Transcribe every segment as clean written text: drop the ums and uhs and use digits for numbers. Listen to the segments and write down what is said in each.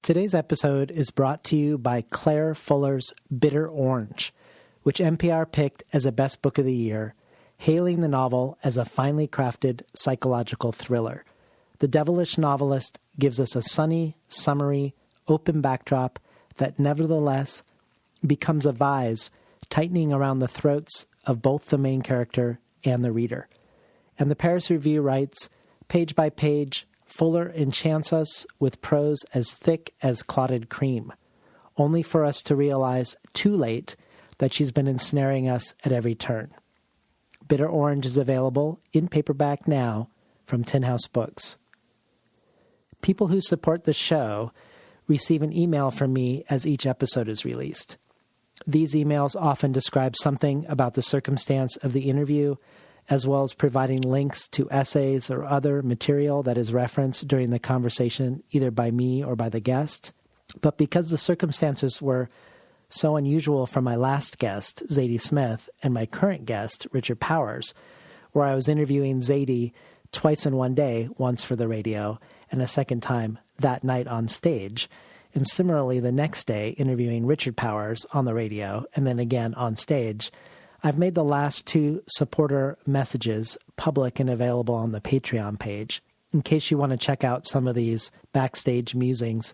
Today's episode is brought to you by Claire Fuller's Bitter Orange, which NPR picked as a Best Book of the Year, hailing the novel as a finely crafted psychological thriller. The devilish novelist gives us a sunny, summery, open backdrop that nevertheless becomes a vise tightening around the throats of both the main character and the reader. And the Paris Review writes, page by page, Fuller enchants us with prose as thick as clotted cream, only for us to realize too late that she's been ensnaring us at every turn. Bitter Orange is available in paperback now from Tin House Books. People who support the show receive an email from me as each episode is released. These emails often describe something about the circumstance of the interview, as well as providing links to essays or other material that is referenced during the conversation, either by me or by the guest. But because the circumstances were so unusual for my last guest, Zadie Smith, and my current guest, Richard Powers, where I was interviewing Zadie twice in one day, once for the radio, and a second time that night on stage, and similarly the next day interviewing Richard Powers on the radio, and then again on stage, I've made the last two supporter messages public and available on the Patreon page, in case you want to check out some of these backstage musings,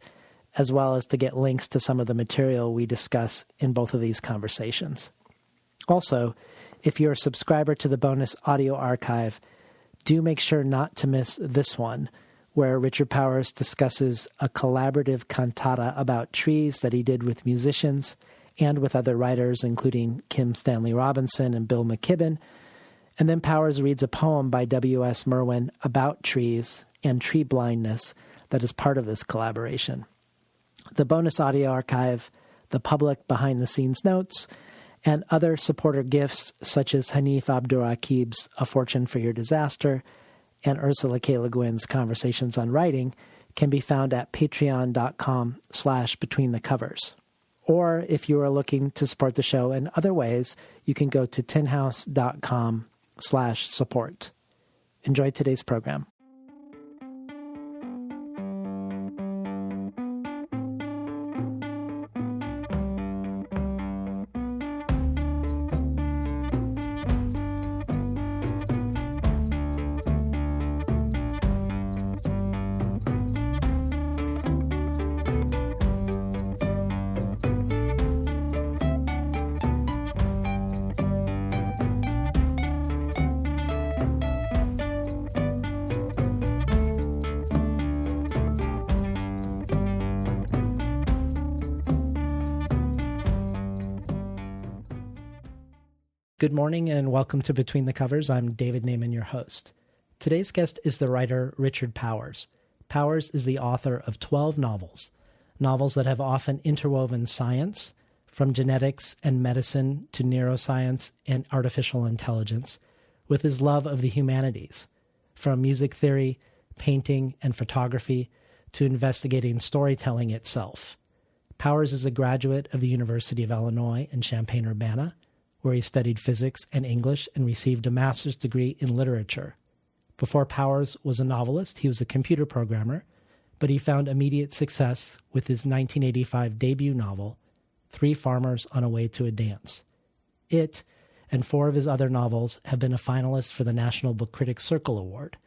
as well as to get links to some of the material we discuss in both of these conversations. Also, if you're a subscriber to the bonus audio archive, do make sure not to miss this one, where Richard Powers discusses a collaborative cantata about trees that he did with musicians and with other writers, including Kim Stanley Robinson and Bill McKibben. And then Powers reads a poem by W.S. Merwin about trees and tree blindness that is part of this collaboration. The bonus audio archive, the public behind-the-scenes notes, and other supporter gifts such as Hanif Abdurraqib's A Fortune for Your Disaster and Ursula K. Le Guin's Conversations on Writing can be found at patreon.com/betweenthecovers. Or if you are looking to support the show in other ways, you can go to tinhouse.com/support. Enjoy today's program. Good morning and welcome to Between the Covers. I'm David Naiman, your host. Today's guest is the writer Richard Powers. Powers is the author of 12 novels that have often interwoven science, from genetics and medicine to neuroscience and artificial intelligence, with his love of the humanities, from music theory, painting, and photography to investigating storytelling itself. Powers is a graduate of the University of Illinois in Champaign-Urbana, where he studied physics and English and received a master's degree in literature. Before Powers was a novelist, he was a computer programmer, but he found immediate success with his 1985 debut novel, Three Farmers on a Way to a Dance. It, and 4 of his other novels, have been a finalist for the National Book Critics Circle Award.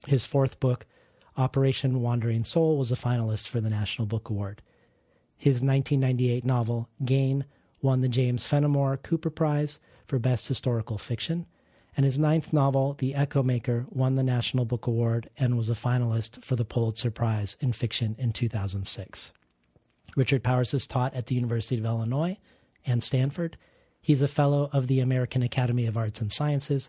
His 4th book, Operation Wandering Soul, was a finalist for the National Book Award. His 1998 novel, Gain, won the James Fenimore Cooper Prize for Best Historical Fiction, and his 9th novel, The Echo Maker, won the National Book Award and was a finalist for the Pulitzer Prize in Fiction in 2006. Richard Powers has taught at the University of Illinois and Stanford. He's a fellow of the American Academy of Arts and Sciences.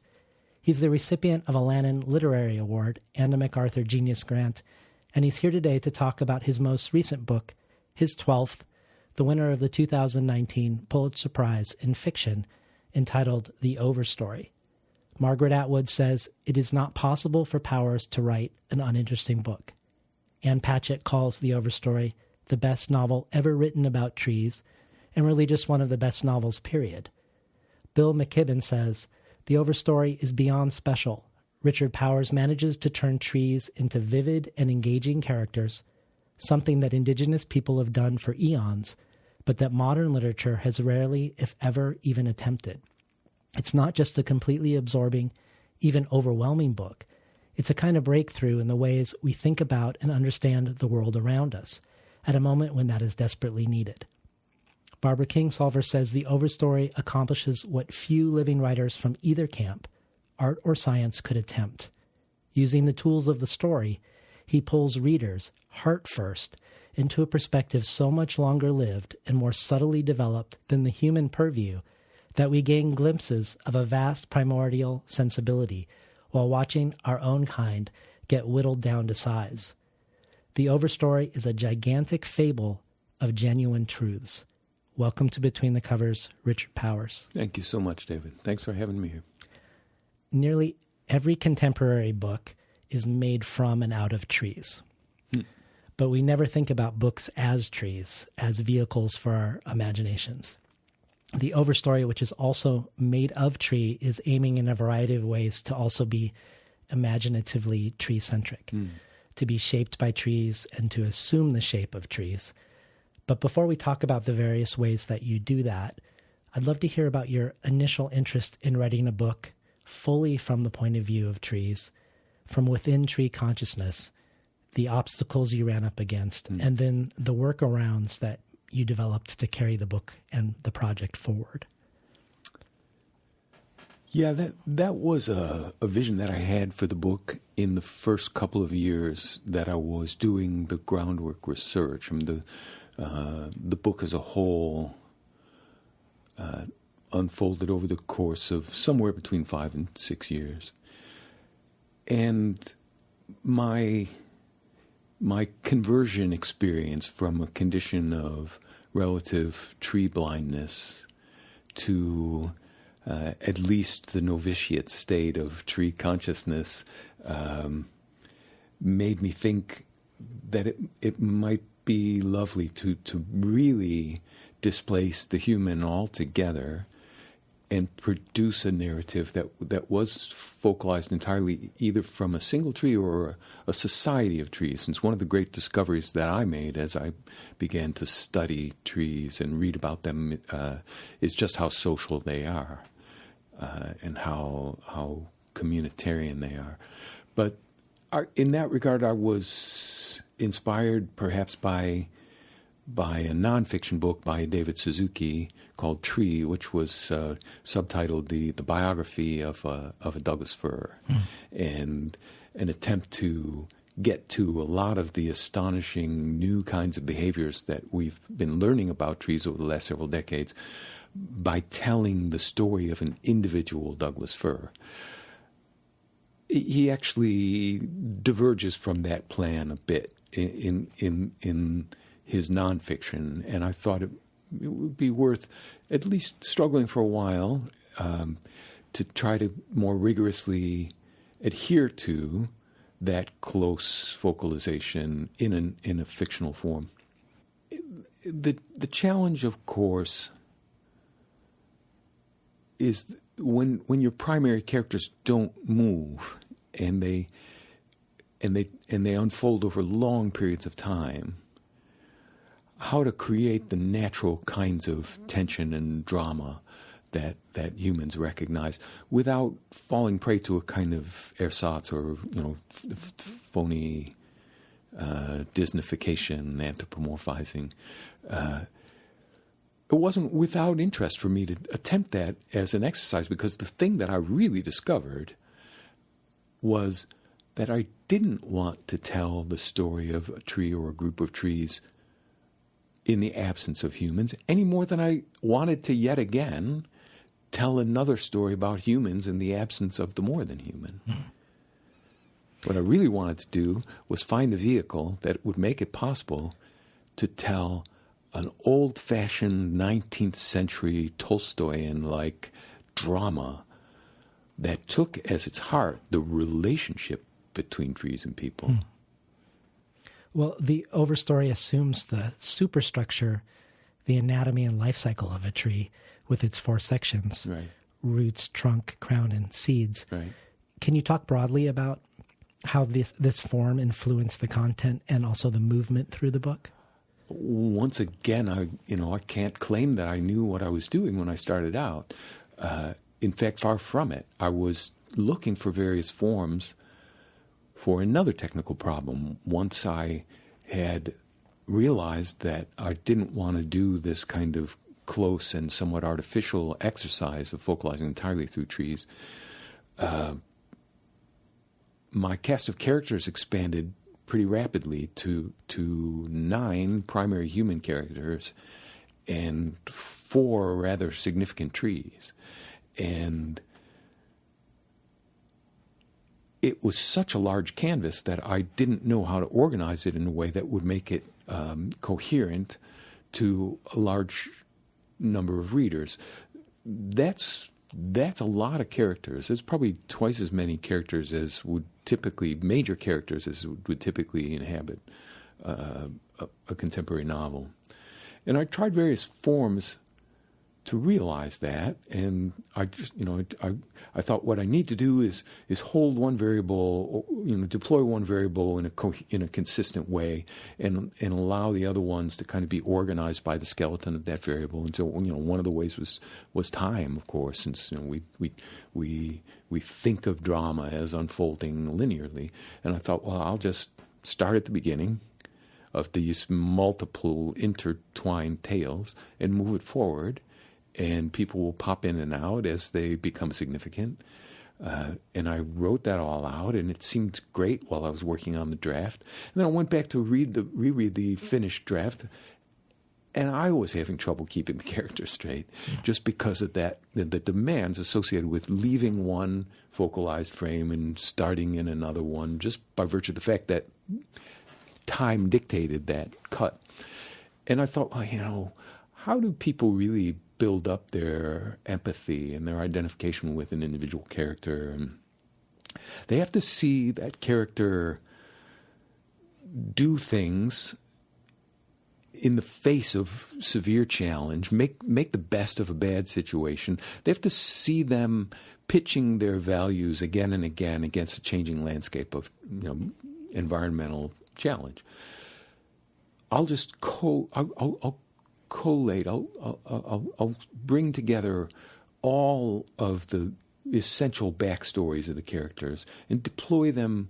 He's the recipient of a Lannan Literary Award and a MacArthur Genius Grant, and he's here today to talk about his most recent book, his 12th, the winner of the 2019 Pulitzer Prize in Fiction, entitled The Overstory. Margaret Atwood says it is not possible for Powers to write an uninteresting book. Ann Patchett calls The Overstory the best novel ever written about trees, and really just one of the best novels, period. Bill McKibben says, The Overstory is beyond special. Richard Powers manages to turn trees into vivid and engaging characters, something that indigenous people have done for eons, but that modern literature has rarely, if ever, even attempted. It's not just a completely absorbing, even overwhelming book. It's a kind of breakthrough in the ways we think about and understand the world around us, at a moment when that is desperately needed. Barbara Kingsolver says the Overstory accomplishes what few living writers from either camp, art or science, could attempt. Using the tools of the story, he pulls readers, heart first, into a perspective so much longer lived and more subtly developed than the human purview that we gain glimpses of a vast primordial sensibility while watching our own kind get whittled down to size. The Overstory is a gigantic fable of genuine truths. Welcome to Between the Covers, Richard Powers. Thank you so much, David. Thanks for having me here. Nearly every contemporary book is made from and out of trees. But we never think about books as trees, as vehicles for our imaginations. The Overstory, which is also made of tree, is aiming in a variety of ways to also be imaginatively tree-centric, to be shaped by trees and to assume the shape of trees. But before we talk about the various ways that you do that, I'd love to hear about your initial interest in writing a book fully from the point of view of trees, from within tree consciousness, the obstacles you ran up against, and then the workarounds that you developed to carry the book and the project forward. Yeah, that was a vision that I had for the book in the first couple of years that I was doing the groundwork research. I mean, the book as a whole unfolded over the course of somewhere between 5 and 6 years. And my conversion experience from a condition of relative tree blindness to at least the novitiate state of tree consciousness made me think that it might be lovely to really displace the human altogether and produce a narrative that was focalized entirely either from a single tree or a society of trees. Since one of the great discoveries that I made as I began to study trees and read about them is just how social they are and how communitarian they are. But in that regard, I was inspired perhaps by a nonfiction book by David Suzuki called Tree, which was subtitled the biography of a Douglas fir, and an attempt to get to a lot of the astonishing new kinds of behaviors that we've been learning about trees over the last several decades by telling the story of an individual Douglas fir. He actually diverges from that plan a bit in his nonfiction, and I thought it would be worth at least struggling for a while to try to more rigorously adhere to that close focalization in a fictional form. The challenge, of course, is when your primary characters don't move and they unfold over long periods of time, how to create the natural kinds of tension and drama that humans recognize without falling prey to a kind of ersatz or phony Disneyfication, anthropomorphizing. It wasn't without interest for me to attempt that as an exercise, because the thing that I really discovered was that I didn't want to tell the story of a tree or a group of trees in the absence of humans, any more than I wanted to yet again tell another story about humans in the absence of the more than human. What I really wanted to do was find a vehicle that would make it possible to tell an old-fashioned 19th century Tolstoyan-like drama that took as its heart the relationship between trees and people. Well, the Overstory assumes the superstructure, the anatomy and life cycle of a tree with its 4 sections, right. Roots, trunk, crown, and seeds. Right. Can you talk broadly about how this form influenced the content and also the movement through the book? Once again, I can't claim that I knew what I was doing when I started out. In fact, far from it. I was looking for various forms for another technical problem. Once I had realized that I didn't want to do this kind of close and somewhat artificial exercise of focalizing entirely through trees, my cast of characters expanded pretty rapidly to 9 primary human characters and 4 rather significant trees. And it was such a large canvas that I didn't know how to organize it in a way that would make it coherent to a large number of readers. That's a lot of characters. There's probably twice as many characters as major characters as would typically inhabit a contemporary novel. And I tried various forms to realize that, and I just, I thought what I need to do is hold one variable, deploy one variable in a consistent way, and allow the other ones to kind of be organized by the skeleton of that variable. And so, one of the ways was time, of course, since we think of drama as unfolding linearly. And I thought, well, I'll just start at the beginning of these multiple intertwined tales and move it forward. And people will pop in and out as they become significant. And I wrote that all out, and it seemed great while I was working on the draft. And then I went back to reread the finished draft, and I was having trouble keeping the characters straight, just because of the demands associated with leaving one focalized frame and starting in another one, just by virtue of the fact that time dictated that cut. And I thought, well, how do people really build up their empathy and their identification with an individual character? And they have to see that character do things in the face of severe challenge, make the best of a bad situation. They have to see them pitching their values again and again against a changing landscape of environmental challenge. I'll just collate, I'll bring together all of the essential backstories of the characters and deploy them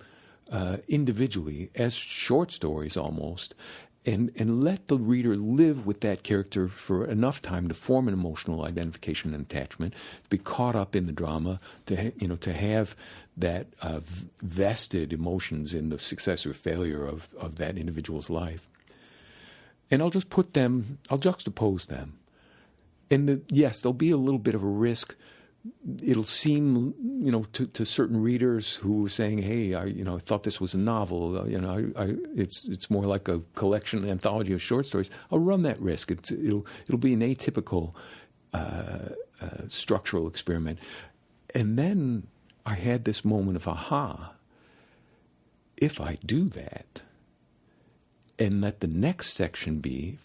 individually as short stories almost, and let the reader live with that character for enough time to form an emotional identification and attachment, to be caught up in the drama, to have that vested emotions in the success or failure of that individual's life. And I'll just I'll juxtapose them. And yes, there'll be a little bit of a risk. It'll seem, to certain readers who are saying, "Hey, I thought this was a novel. It's more like a collection, an anthology of short stories." I'll run that risk. It'll be an atypical structural experiment. And then I had this moment of aha. If I do that, and let the next section be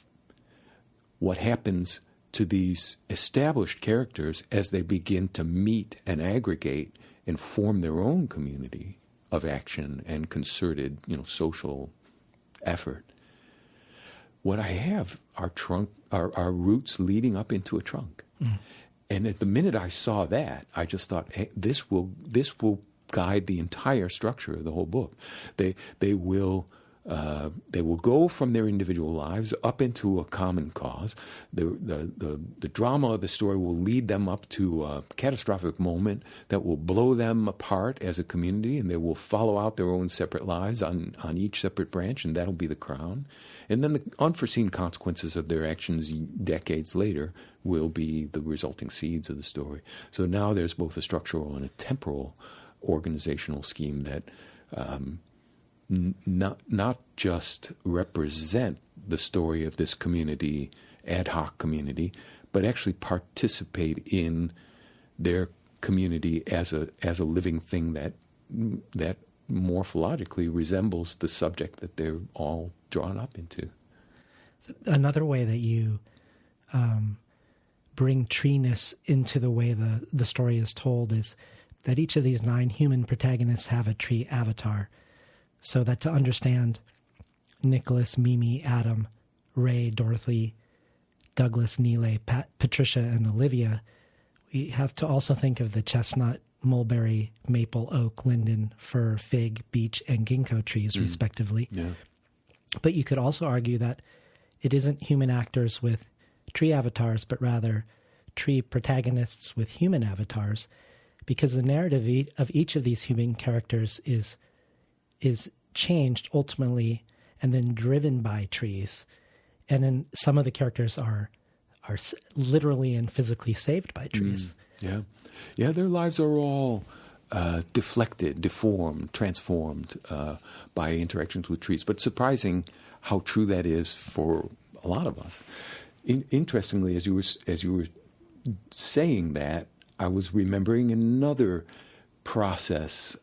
what happens to these established characters as they begin to meet and aggregate and form their own community of action and concerted, social effort. What I have are roots leading up into a trunk. Mm. And at the minute I saw that, I just thought, hey, this will guide the entire structure of the whole book. They will go from their individual lives up into a common cause. The drama of the story will lead them up to a catastrophic moment that will blow them apart as a community, and they will follow out their own separate lives on each separate branch, and that'll be the crown. And then the unforeseen consequences of their actions decades later will be the resulting seeds of the story. So now there's both a structural and a temporal organizational scheme that not just represent the story of this community, ad hoc community, but actually participate in their community as a living thing that morphologically resembles the subject that they're all drawn up into. Another way that you bring treeness into the way the story is told is that each of these 9 human protagonists have a tree avatar. So that to understand Nicholas, Mimi, Adam, Ray, Dorothy, Douglas, Neeley, Patricia, and Olivia, we have to also think of the chestnut, mulberry, maple, oak, linden, fir, fig, beech, and ginkgo trees, respectively. Yeah. But you could also argue that it isn't human actors with tree avatars, but rather tree protagonists with human avatars, because the narrative of each of these human characters is changed ultimately and then driven by trees. And then some of the characters are literally and physically saved by trees. Yeah. Yeah, their lives are all deflected, deformed, transformed by interactions with trees. But surprising how true that is for a lot of us. Interestingly, as you were saying that, I was remembering another process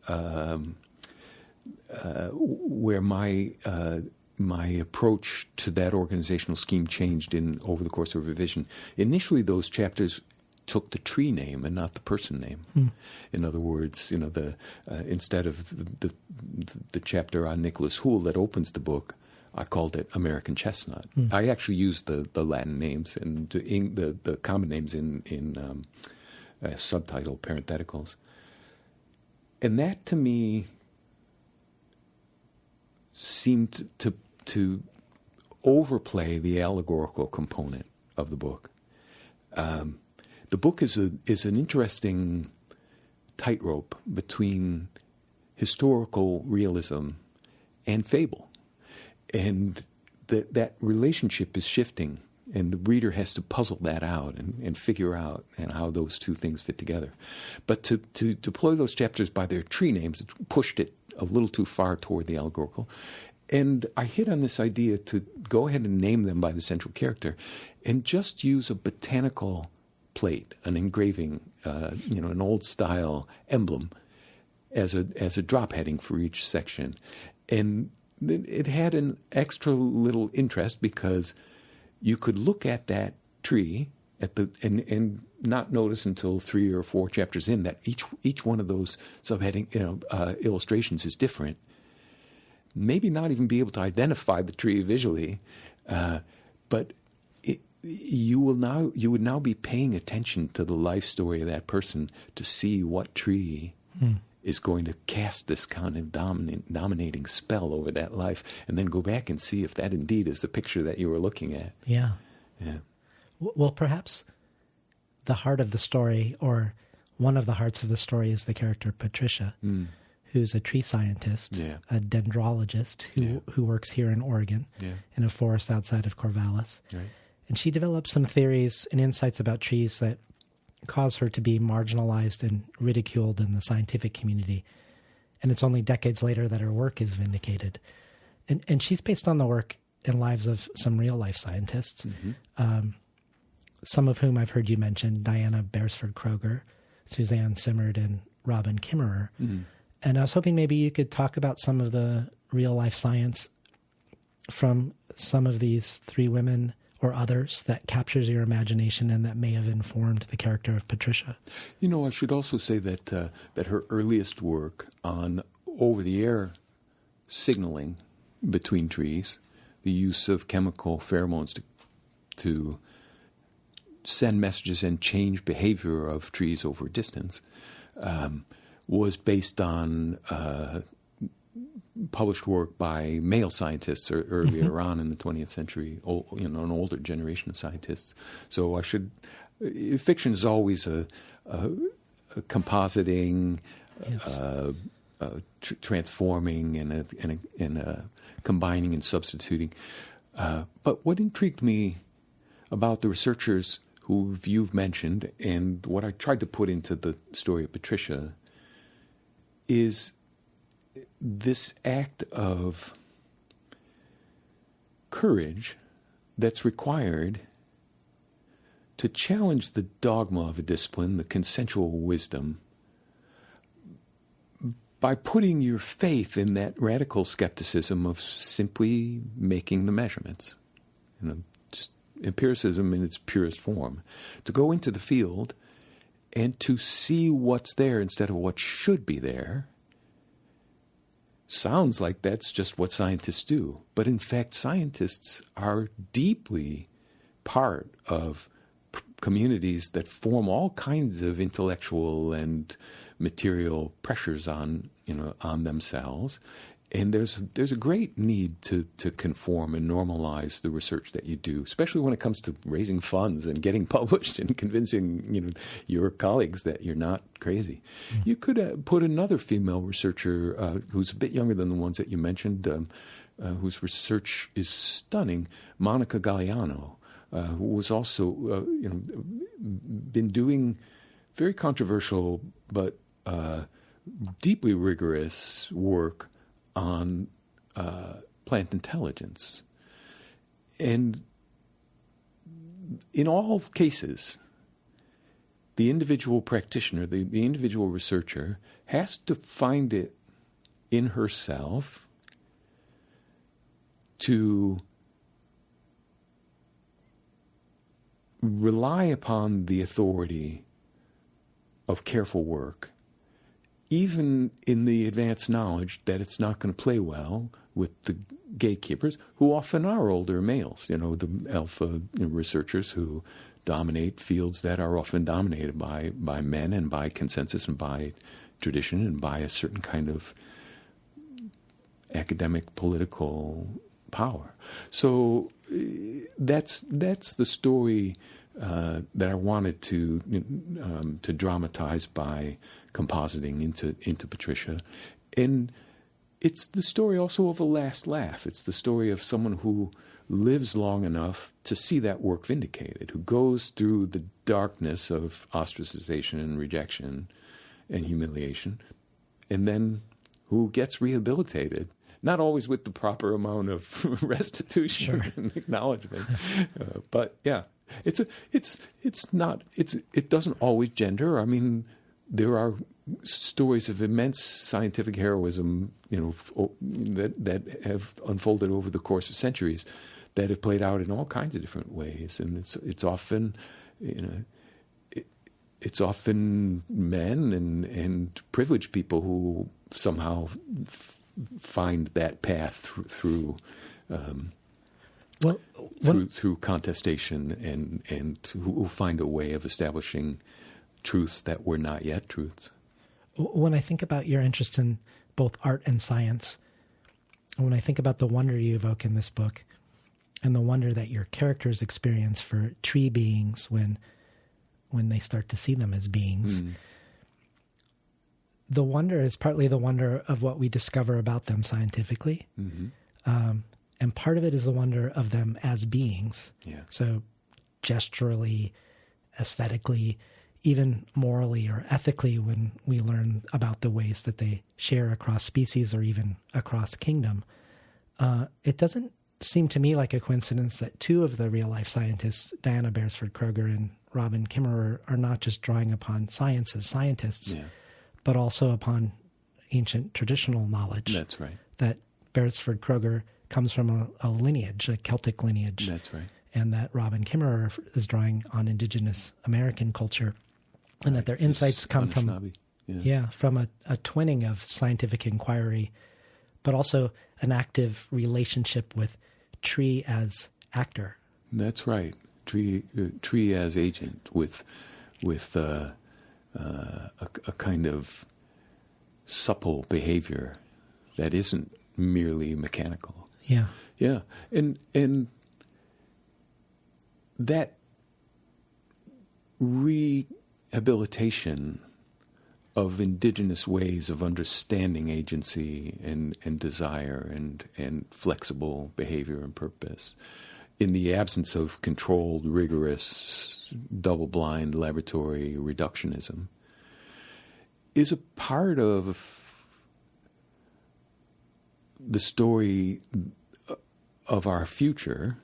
where my approach to that organizational scheme changed over the course of revision. Initially, those chapters took the tree name and not the person name. In other words, instead of the chapter on Nicholas Hoole that opens the book, I called it American Chestnut. I actually used the Latin names and the common names in subtitle parentheticals. And that, to me, seemed to overplay the allegorical component of the book. The book is an interesting tightrope between historical realism and fable. And that relationship is shifting, and the reader has to puzzle that out and figure out how those two things fit together. But to deploy those chapters by their tree names, it pushed it a little too far toward the allegorical. And I hit on this idea to go ahead and name them by the central character and just use a botanical plate, an engraving, an old-style emblem as a drop heading for each section. And it had an extra little interest because you could look at that tree and not notice until 3 or 4 chapters in that each one of those subheading illustrations is different. Maybe not even be able to identify the tree visually, but you would now be paying attention to the life story of that person to see what tree is going to cast this kind of dominating spell over that life, and then go back and see if that indeed is the picture that you were looking at. Yeah. Yeah. Well, perhaps the heart of the story, or one of the hearts of the story, is the character Patricia, who's a tree scientist, a dendrologist who works here in Oregon in a forest outside of Corvallis. Right. And she develops some theories and insights about trees that cause her to be marginalized and ridiculed in the scientific community. And it's only decades later that her work is vindicated. And she's based on the work and lives of some real-life scientists, some of whom I've heard you mention: Diana Beresford Kroger, Suzanne Simmerd, and Robin Kimmerer. And I was hoping maybe you could talk about some of the real-life science from some of these 3 women or others that captures your imagination and that may have informed the character of Patricia. I should also say that her earliest work on over-the-air signaling between trees, the use of chemical pheromones to send messages and change behavior of trees over distance, was based on published work by male scientists earlier on in the 20th century, an older generation of scientists. So fiction is always a compositing, transforming, and combining and substituting. But what intrigued me about the researchers who you've mentioned, and what I tried to put into the story of Patricia, is this act of courage that's required to challenge the dogma of a discipline, the consensual wisdom, by putting your faith in that radical skepticism of simply making the measurements. Just empiricism in its purest form. To go into the field and to see what's there instead of what should be there, sounds like that's just what scientists do. But in fact, scientists are deeply part of communities that form all kinds of intellectual and material pressures on themselves. And there's a great need to conform and normalize the research that you do, especially when it comes to raising funds and getting published and convincing your colleagues that you're not crazy. Mm-hmm. You could put another female researcher who's a bit younger than the ones that you mentioned, whose research is stunning, Monica Galliano, who was also been doing very controversial but deeply rigorous work on plant intelligence. And in all cases, the individual practitioner, the individual researcher, has to find it in herself to rely upon the authority of careful work, even in the advanced knowledge that it's not going to play well with the gatekeepers, who often are older males, the alpha researchers who dominate fields that are often dominated by men and by consensus and by tradition and by a certain kind of academic political power. So that's the story that I wanted to dramatize by compositing into Patricia. And it's the story also of a last laugh. It's the story of someone who lives long enough to see that work vindicated, who goes through the darkness of ostracization and rejection and humiliation, and then who gets rehabilitated. Not always with the proper amount of restitution and acknowledgement, but yeah, it doesn't always gender. I mean, there are stories of immense scientific heroism, that have unfolded over the course of centuries, that have played out in all kinds of different ways, and it's often, it's often men and privileged people who somehow find that path through contestation and who find a way of establishing truths that were not yet truths. When I think about your interest in both art and science, and when I think about the wonder you evoke in this book and the wonder that your characters experience for tree beings when they start to see them as beings, the wonder is partly the wonder of what we discover about them scientifically. Mm-hmm. And part of it is the wonder of them as beings. Yeah. So gesturally, aesthetically, even morally or ethically, when we learn about the ways that they share across species or even across kingdom, it doesn't seem to me like a coincidence that two of the real-life scientists, Diana Beresford Kroeger and Robin Kimmerer, are not just drawing upon science as scientists, but also upon ancient traditional knowledge. That's right. That Beresford Kroeger comes from a lineage, a Celtic lineage. That's right. And that Robin Kimmerer is drawing on indigenous American culture. And that their insights come from from a twinning of scientific inquiry, but also an active relationship with tree as actor. That's right. Tree as agent with a kind of supple behavior that isn't merely mechanical. Yeah. Yeah. And that rehabilitation of indigenous ways of understanding agency and desire and flexible behavior and purpose in the absence of controlled, rigorous, double-blind laboratory reductionism is a part of the story of our future.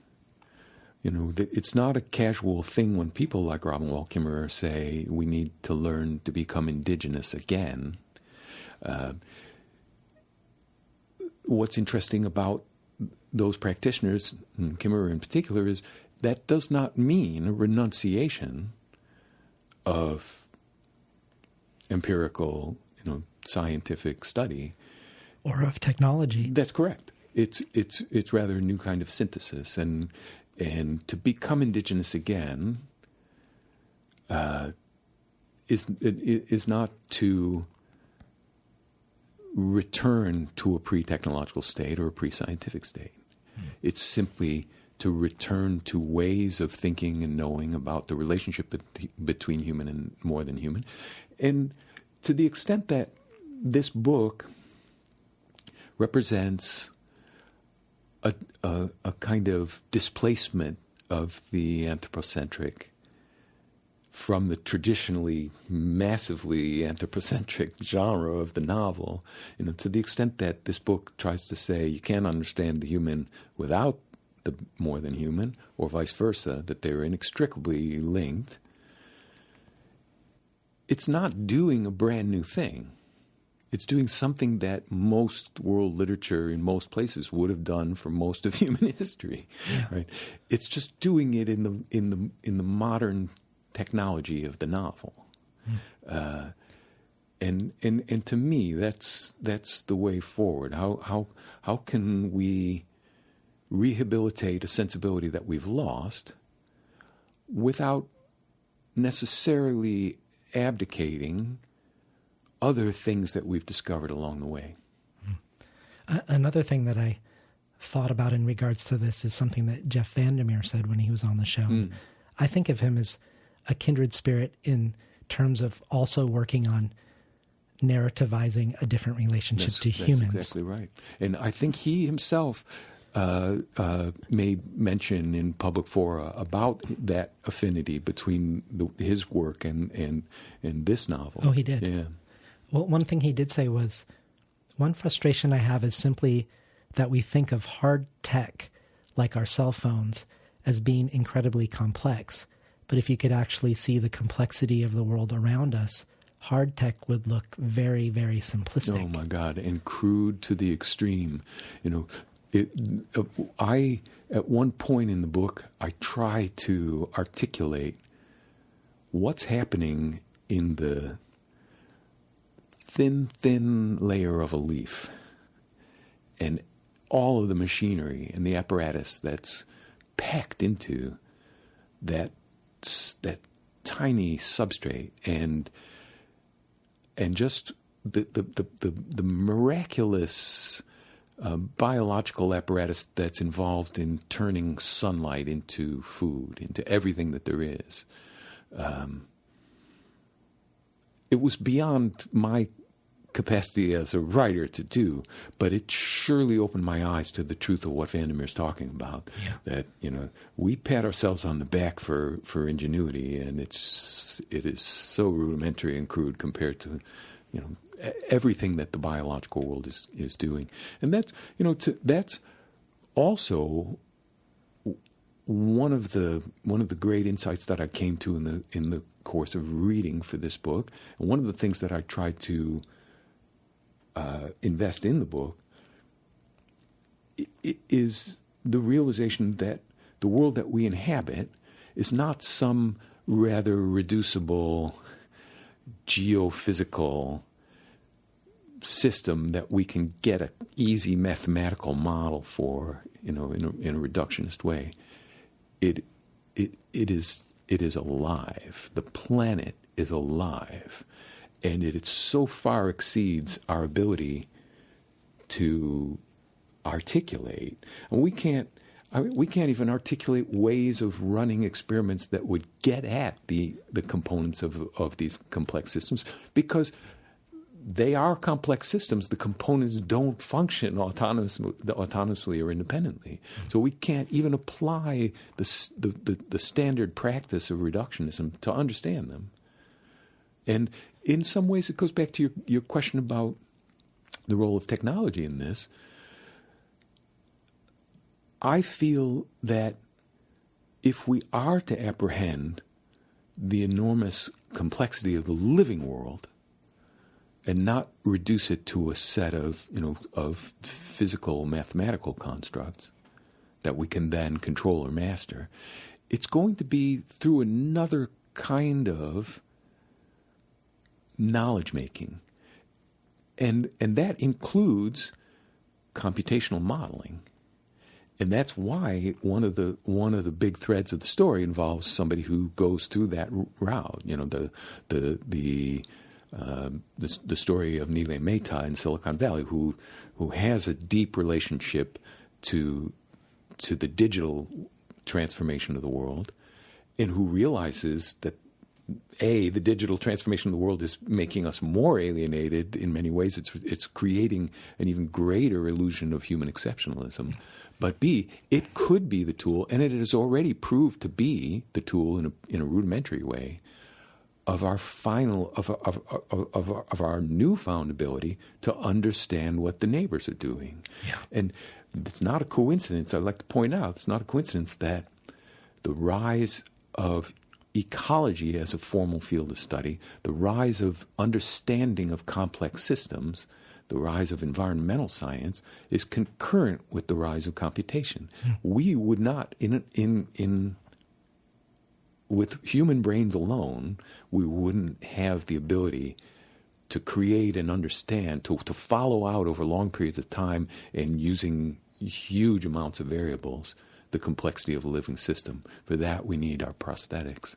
It's not a casual thing when people like Robin Wall Kimmerer say we need to learn to become indigenous again. What's interesting about those practitioners, and Kimmerer in particular, is that does not mean a renunciation of empirical, scientific study. or of technology. That's correct. It's rather a new kind of synthesis, and to become indigenous again is not to return to a pre-technological state or a pre-scientific state. It's simply to return to ways of thinking and knowing about the relationship between human and more than human. And to the extent that this book represents a kind of displacement of the anthropocentric from the traditionally massively anthropocentric genre of the novel, to the extent that this book tries to say you can't understand the human without the more than human, or vice versa, that they're inextricably linked, it's not doing a brand new thing. It's doing something that most world literature in most places would have done for most of human history. Yeah. Right? It's just doing it in the modern technology of the novel. And to me, that's the way forward. How can we rehabilitate a sensibility that we've lost without necessarily abdicating other things that we've discovered along the way? Another thing that I thought about in regards to this is something that Jeff Vandermeer said when he was on the show. I think of him as a kindred spirit in terms of also working on narrativizing a different relationship to humans. That's exactly right. And I think he himself made mention in public fora about that affinity between his work and this novel. Oh, he did? Yeah. Well, one thing he did say was, one frustration I have is simply that we think of hard tech, like our cell phones, as being incredibly complex. But if you could actually see the complexity of the world around us, hard tech would look very, very simplistic. Oh, my God, and crude to the extreme. At one point in the book, I try to articulate what's happening in the thin layer of a leaf, and all of the machinery and the apparatus that's packed into that tiny substrate, and just the miraculous biological apparatus that's involved in turning sunlight into food, into everything that there is. It was beyond my capacity as a writer to do, but it surely opened my eyes to the truth of what Vandermeer's talking about. Yeah. That we pat ourselves on the back for ingenuity, and it is so rudimentary and crude compared to everything that the biological world is doing. And that's also one of the great insights that I came to in the course of reading for this book, and one of the things that I tried to invest in the book is the realization that the world that we inhabit is not some rather reducible geophysical system that we can get an easy mathematical model for, in a reductionist way. It is alive. The planet is alive. And it so far exceeds our ability to articulate. And we can't even articulate ways of running experiments that would get at the components of these complex systems, because they are complex systems. The components don't function autonomously or independently. So we can't even apply the standard practice of reductionism to understand them. And in some ways, it goes back to your question about the role of technology in this. I feel that if we are to apprehend the enormous complexity of the living world and not reduce it to a set of physical mathematical constructs that we can then control or master, it's going to be through another kind of knowledge making. And that includes computational modeling. And that's why one of the big threads of the story involves somebody who goes through that route. You know, the story of Nile Mehta in Silicon Valley, who has a deep relationship to the digital transformation of the world, and who realizes that the digital transformation of the world is making us more alienated in many ways. It's creating an even greater illusion of human exceptionalism. But B, it could be the tool, and it has already proved to be the tool in a rudimentary way of our of our newfound ability to understand what the neighbors are doing. Yeah. And it's not a coincidence. I'd like to point out it's not a coincidence that the rise of ecology as a formal field of study, the rise of understanding of complex systems, the rise of environmental science is concurrent with the rise of computation. We would not, with human brains alone, we wouldn't have the ability to create and understand, to follow out over long periods of time and using huge amounts of variables, the complexity of a living system. For that, we need our prosthetics.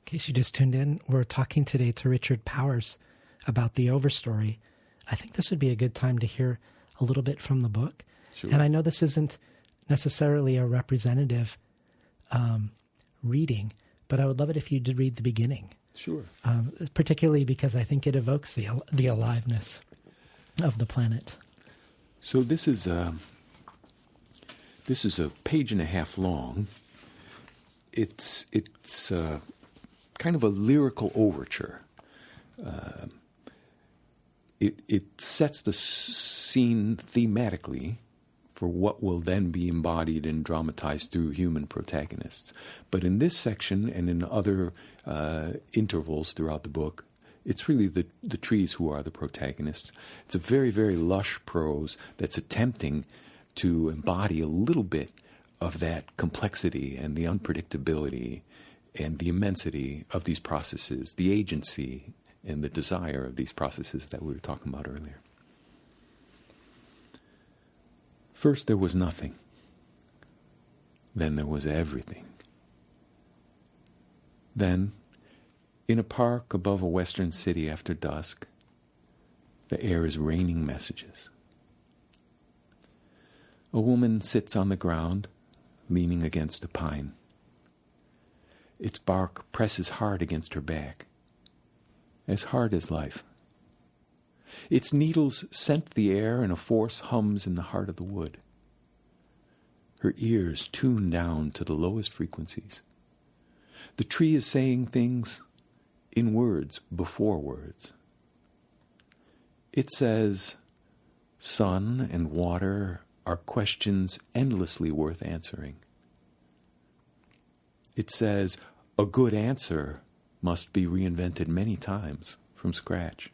In case you just tuned in, we're talking today to Richard Powers about the Overstory. I think this would be a good time to hear a little bit from the book. Sure. And I know this isn't necessarily a representative reading, but I would love it if you did read the beginning. Sure. Particularly because I think it evokes the aliveness of the planet. So this is a page and a half long. It's kind of a lyrical overture. It sets the scene thematically for what will then be embodied and dramatized through human protagonists. But in this section and in other intervals throughout the book, it's really the trees who are the protagonists. It's a very, very lush prose that's attempting to embody a little bit of that complexity and the unpredictability and the immensity of these processes, the agency and the desire of these processes that we were talking about earlier. First there was nothing. Then there was everything. Then, in a park above a western city after dusk, the air is raining messages. A woman sits on the ground, leaning against a pine. Its bark presses hard against her back, as hard as life. Its needles scent the air and a force hums in the heart of the wood. Her ears tune down to the lowest frequencies. The tree is saying things in words before words. It says, sun and water are questions endlessly worth answering. It says, a good answer must be reinvented many times from scratch.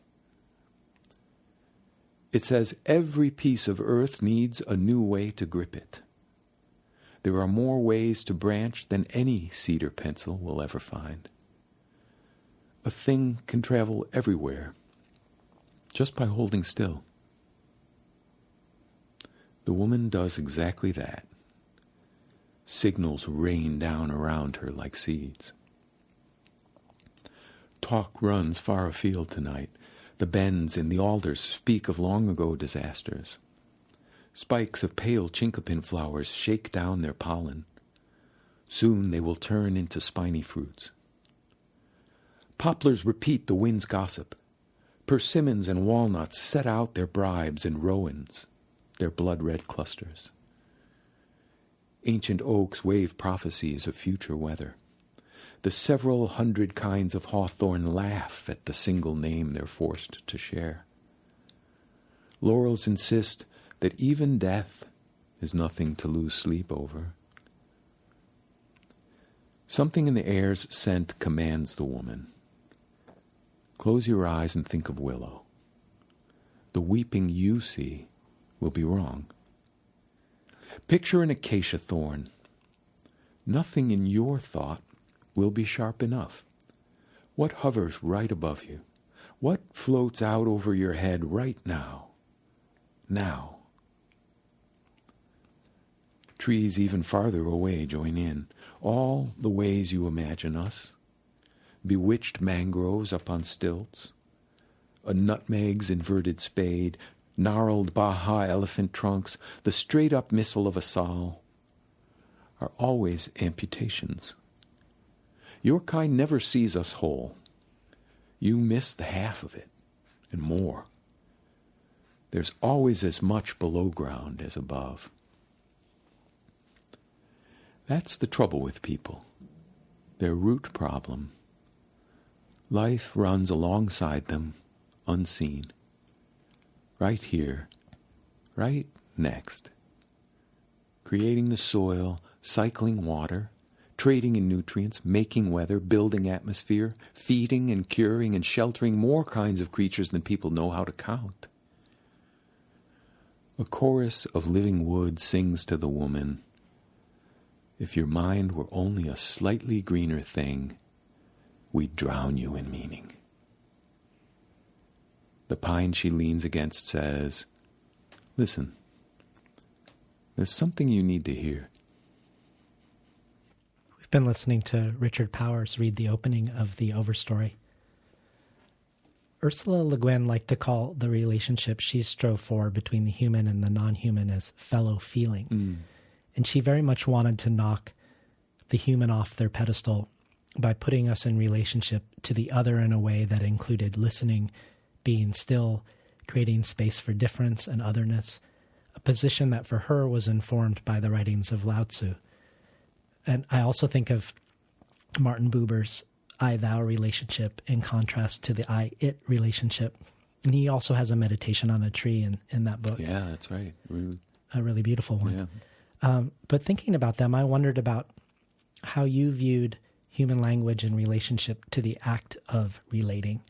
It says, every piece of earth needs a new way to grip it. There are more ways to branch than any cedar pencil will ever find. A thing can travel everywhere just by holding still. The woman does exactly that. Signals rain down around her like seeds. Talk runs far afield tonight. The bends in the alders speak of long ago disasters. Spikes of pale chinkapin flowers shake down their pollen. Soon they will turn into spiny fruits. Poplars repeat the wind's gossip. Persimmons and walnuts set out their bribes and rowans, their blood-red clusters. Ancient oaks wave prophecies of future weather. The several hundred kinds of hawthorn laugh at the single name they're forced to share. Laurels insist that even death is nothing to lose sleep over. Something in the air's scent commands the woman. Close your eyes and think of willow. The weeping you see will be wrong. Picture an acacia thorn. Nothing in your thought will be sharp enough. What hovers right above you? What floats out over your head right now? Now. Trees even farther away join in. All the ways you imagine us. Bewitched mangroves up on stilts. A nutmeg's inverted spade. Gnarled Baja elephant trunks. The straight-up missile of a sal. Are always amputations. Your kind never sees us whole. You miss the half of it, and more. There's always as much below ground as above. That's the trouble with people, their root problem. Life runs alongside them, unseen. Right here, right next. Creating the soil, cycling water, trading in nutrients, making weather, building atmosphere, feeding and curing and sheltering more kinds of creatures than people know how to count. A chorus of living wood sings to the woman, if your mind were only a slightly greener thing, we'd drown you in meaning. The pine she leans against says, listen, there's something you need to hear. We've been listening to Richard Powers read the opening of the Overstory. Ursula Le Guin liked to call the relationship she strove for between the human and the non-human as fellow feeling. And she very much wanted to knock the human off their pedestal by putting us in relationship to the other in a way that included listening, being still, creating space for difference and otherness, a position that for her was informed by the writings of Lao Tzu. And I also think of Martin Buber's I-thou relationship in contrast to the I-it relationship. And he also has a meditation on a tree in that book. Yeah, that's right. Really. A really beautiful one. Yeah. But thinking about them, I wondered about how you viewed human language in relationship to the act of relating.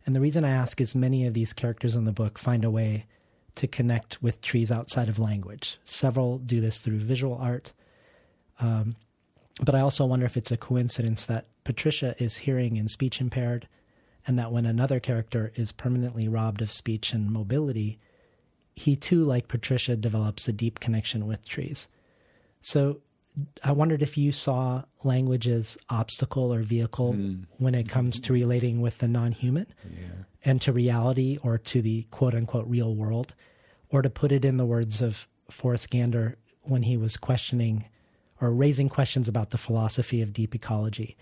And the reason I ask is many of these characters in the book find a way to connect with trees outside of language. Several do this through visual art. But I also wonder if it's a coincidence that Patricia is hearing and speech impaired, and that when another character is permanently robbed of speech and mobility, he too, like Patricia, develops a deep connection with trees. So I wondered if you saw language as obstacle or vehicle when it comes to relating with the non-human and to reality or to the quote-unquote real world, or to put it in the words of Forrest Gander when he was questioning or raising questions about the philosophy of deep ecology.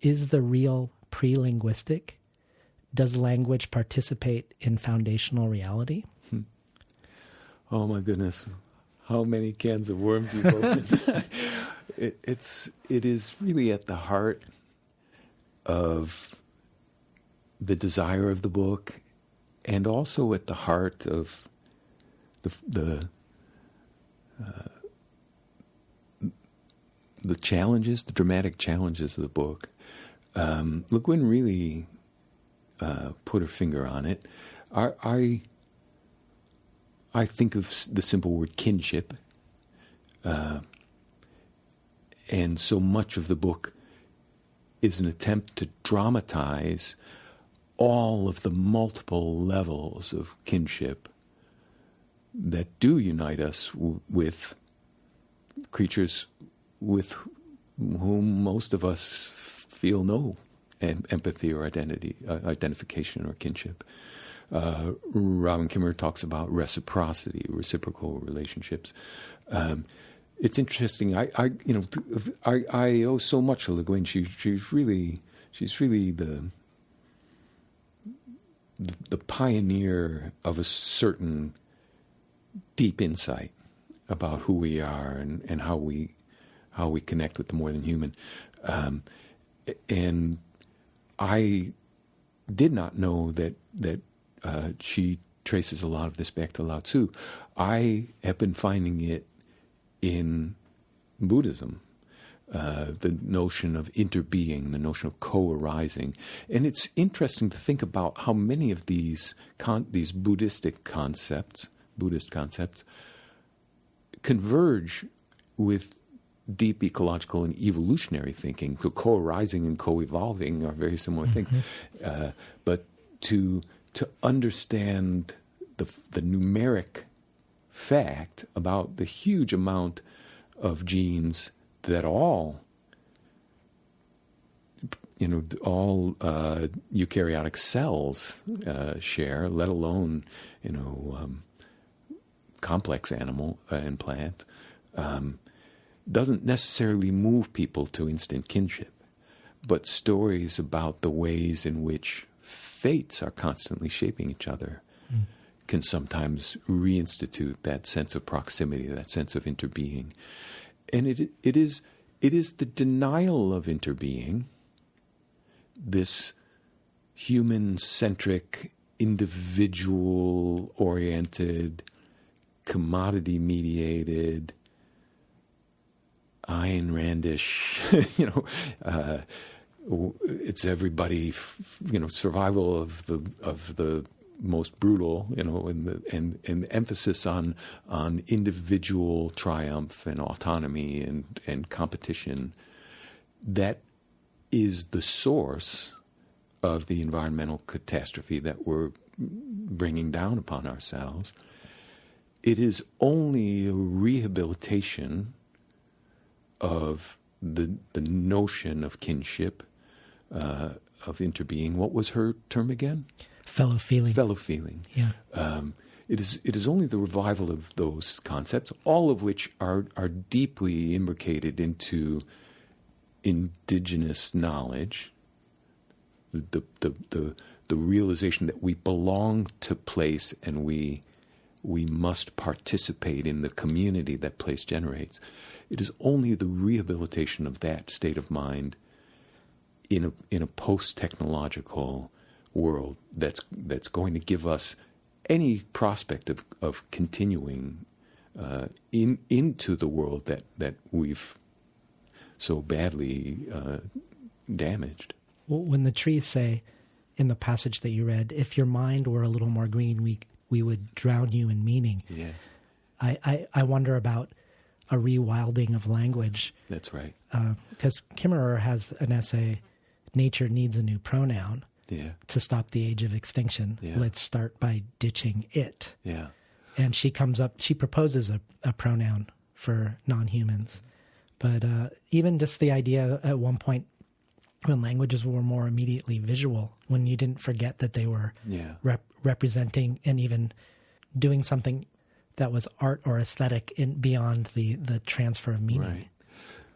Is the real pre-linguistic? Does language participate in foundational reality? Oh my goodness. How many cans of worms you've opened. It is really at the heart of the desire of the book, and also at the heart of the challenges, the dramatic challenges of the book. Le Guin really put her finger on it. I think of the simple word kinship, and so much of the book is an attempt to dramatize all of the multiple levels of kinship that do unite us with creatures with whom most of us feel no empathy or identification or kinship. Robin Kimmerer talks about reciprocity, reciprocal relationships. It's interesting. I owe so much to Le Guin. She's really the pioneer of a certain deep insight about who we are and how we connect with the more than human. And I did not know that she traces a lot of this back to Lao Tzu. I have been finding it in Buddhism, the notion of interbeing, the notion of co-arising. And it's interesting to think about how many of these Buddhist concepts converge with deep ecological and evolutionary thinking. So co-arising and co-evolving are very similar things. But to understand the numeric fact about the huge amount of genes that all eukaryotic cells share, let alone complex animal and plant, doesn't necessarily move people to instant kinship. But stories about the ways in which fates are constantly shaping each other can sometimes reinstitute that sense of proximity, that sense of interbeing. And it is the denial of interbeing, this human-centric, individual-oriented, commodity-mediated, Ayn Randish, it's everybody, survival of the most brutal, and the emphasis on individual triumph and autonomy and competition. That is the source of the environmental catastrophe that we're bringing down upon ourselves. It is only a rehabilitation of the notion of kinship, of interbeing. What was her term again? Fellow feeling. Fellow feeling. Yeah. It is only the revival of those concepts, all of which are deeply imbricated into indigenous knowledge, the realization that we belong to place and we must participate in the community that place generates. It is only the rehabilitation of that state of mind in a post-technological world that's going to give us any prospect of continuing into the world that we've so badly damaged. Well, when the trees say in the passage that you read, if your mind were a little more green, we would drown you in meaning. Yeah. I wonder about a rewilding of language. That's right. Because Kimmerer has an essay, Nature Needs a New Pronoun. Yeah. To stop the age of extinction. Yeah. Let's start by ditching it. Yeah. And she proposes a pronoun for non-humans. But even just the idea at one point when languages were more immediately visual, when you didn't forget that they were representing and even doing something that was art or aesthetic beyond the transfer of meaning. Right.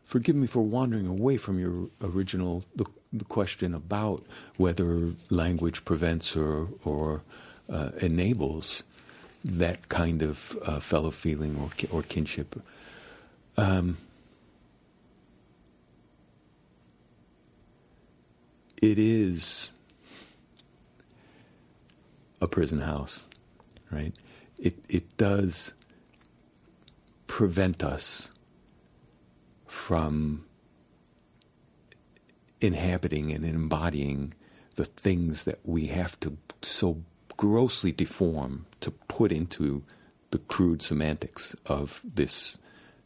Forgive me for wandering away from your original the question about whether language prevents or enables that kind of fellow feeling or kinship. It is a prison house, right? It does prevent us from inhabiting and embodying the things that we have to so grossly deform to put into the crude semantics of this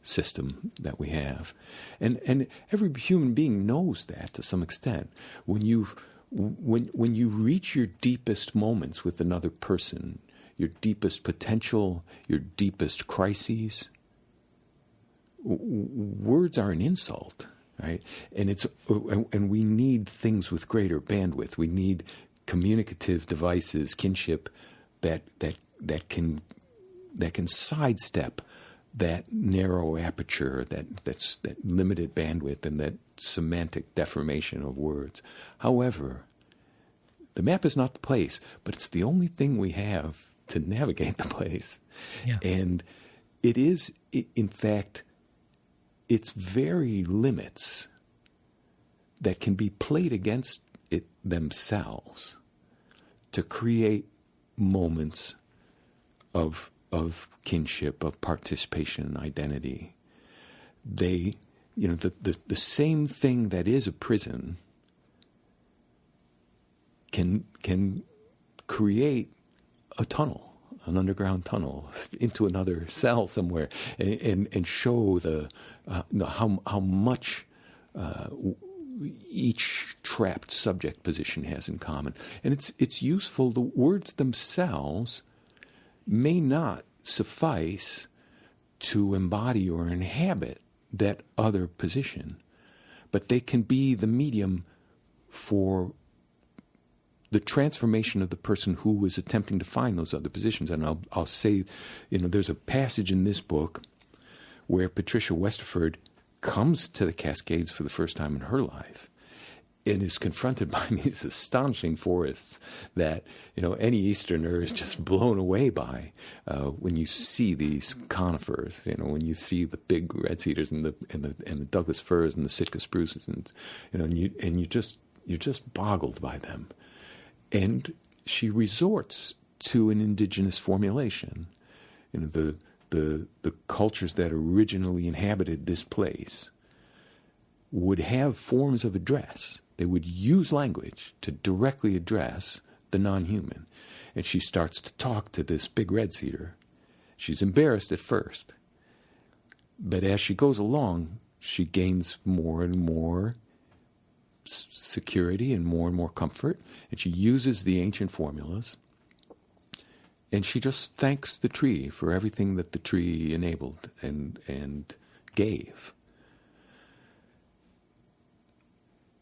system that we have. And every human being knows that to some extent. When you reach your deepest moments with another person, your deepest potential, your deepest crises, words are an insult, right? And we need things with greater bandwidth. We need communicative devices, kinship, that can sidestep that narrow aperture, that limited bandwidth, and that semantic deformation of words. However, the map is not the place, but it's the only thing we have to navigate the place. Yeah. And it is, in fact, its very limits that can be played against it themselves to create moments of kinship, of participation and identity. They, the same thing that is a prison can create a tunnel, an underground tunnel into another cell somewhere, and show how much each trapped subject position has in common. And it's useful. The words themselves may not suffice to embody or inhabit that other position, but they can be the medium for the transformation of the person who is attempting to find those other positions. And I'll say, there's a passage in this book where Patricia Westerford comes to the Cascades for the first time in her life and is confronted by these astonishing forests that, any Easterner is just blown away by when you see these conifers, when you see the big red cedars and the Douglas firs and the Sitka spruces, and you're just boggled by them. And she resorts to an indigenous formulation. The cultures that originally inhabited this place would have forms of address. They would use language to directly address the non-human. And she starts to talk to this big red cedar. She's embarrassed at first. But as she goes along, she gains more and more security and more comfort, and she uses the ancient formulas, and she just thanks the tree for everything that the tree enabled and gave.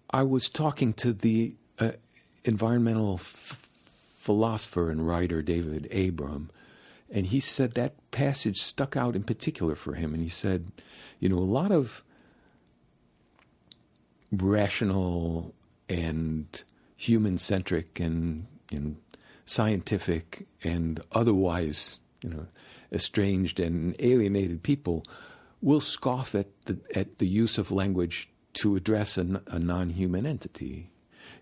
I was talking to the environmental philosopher and writer David Abram, and he said that passage stuck out in particular for him, and he said, a lot of rational and human-centric and scientific and otherwise, estranged and alienated people will scoff at the use of language to address a non-human entity.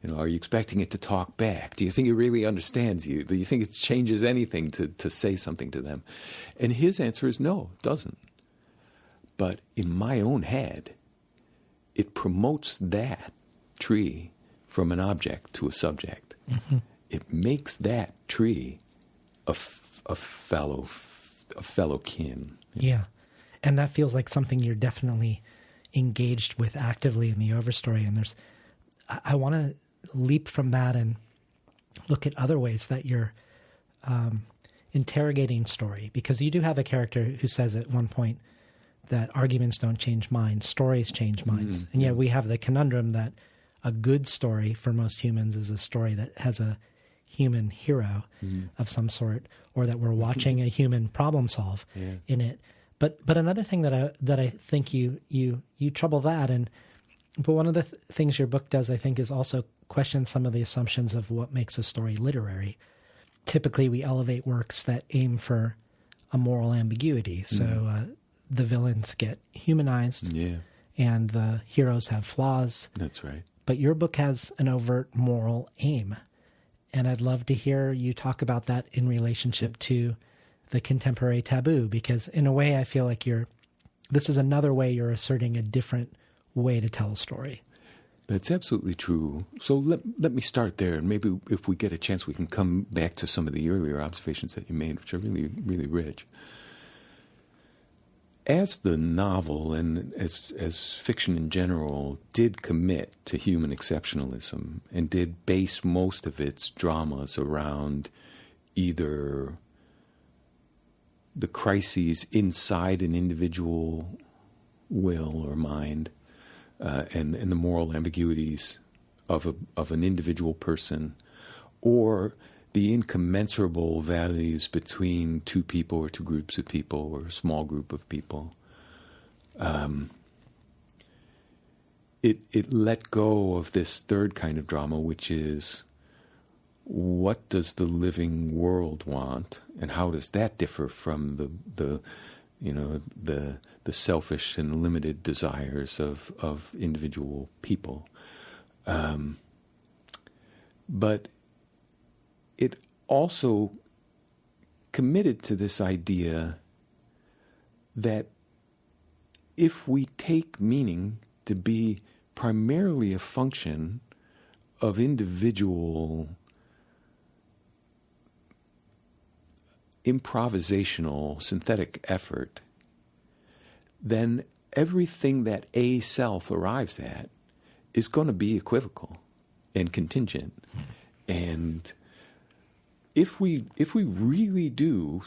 Are you expecting it to talk back? Do you think it really understands you? Do you think it changes anything to say something to them? And his answer is no, it doesn't. But in my own head, it promotes that tree from an object to a subject. Mm-hmm. It makes that tree a fellow kin. Yeah. And that feels like something you're definitely engaged with actively in the Overstory. And I want to leap from that and look at other ways that you're interrogating story, because you do have a character who says at one point that arguments don't change minds, stories change minds. Mm-hmm. And yet we have the conundrum that a good story for most humans is a story that has a human hero of some sort, or that we're watching a human problem solve in it. But another thing that I think you trouble that, but one of the things your book does, I think, is also question some of the assumptions of what makes a story literary. Typically, we elevate works that aim for a moral ambiguity. So the villains get humanized, and the heroes have flaws. That's right. But your book has an overt moral aim, and I'd love to hear you talk about that in relationship to the contemporary taboo, because in a way I feel like this is another way you're asserting a different way to tell a story. That's absolutely true. So let me start there, and maybe if we get a chance we can come back to some of the earlier observations that you made, which are really, really rich. As the novel and as fiction in general did commit to human exceptionalism and did base most of its dramas around either the crises inside an individual will or mind and the moral ambiguities of an individual person, or the incommensurable values between two people or two groups of people or a small group of people. It let go of this third kind of drama, which is, what does the living world want, and how does that differ from the selfish and limited desires of individual people? But it also committed to this idea that if we take meaning to be primarily a function of individual improvisational synthetic effort, then everything that a self arrives at is going to be equivocal and contingent. And if we really do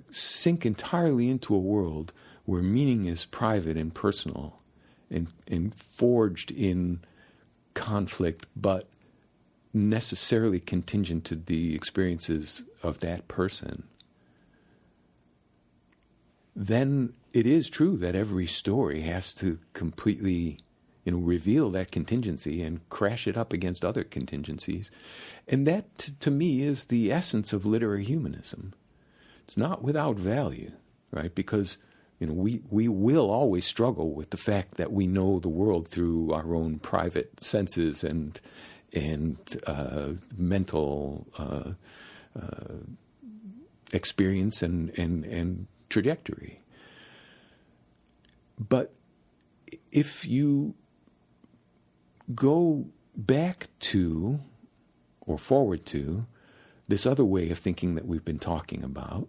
sink entirely into a world where meaning is private and personal and forged in conflict, but necessarily contingent to the experiences of that person, then it is true that every story has to completely, reveal that contingency and crash it up against other contingencies. And that, to me, is the essence of literary humanism. It's not without value, right? Because, we will always struggle with the fact that we know the world through our own private senses and mental experience and trajectory. But if you go back to or forward to this other way of thinking that we've been talking about,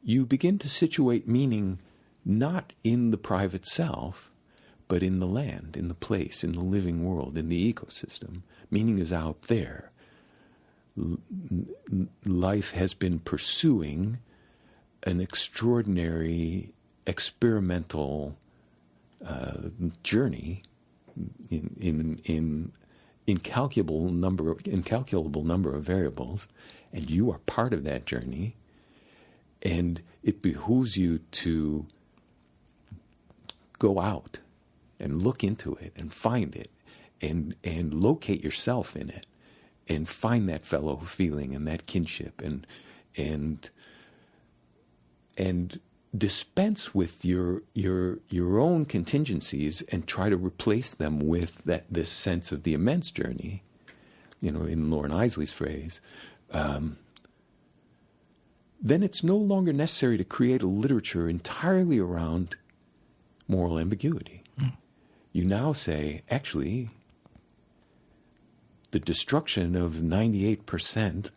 you begin to situate meaning not in the private self, but in the land, in the place, in the living world, in the ecosystem. Meaning is out there. Life has been pursuing an extraordinary experimental journey in incalculable number of variables, and you are part of that journey. And it behooves you to go out and look into it and find it and locate yourself in it and find that fellow feeling and that kinship and dispense with your own contingencies and try to replace them with this sense of the immense journey, in Lauren Isley's phrase. Then it's no longer necessary to create a literature entirely around moral ambiguity. You now say, actually, the destruction of 98%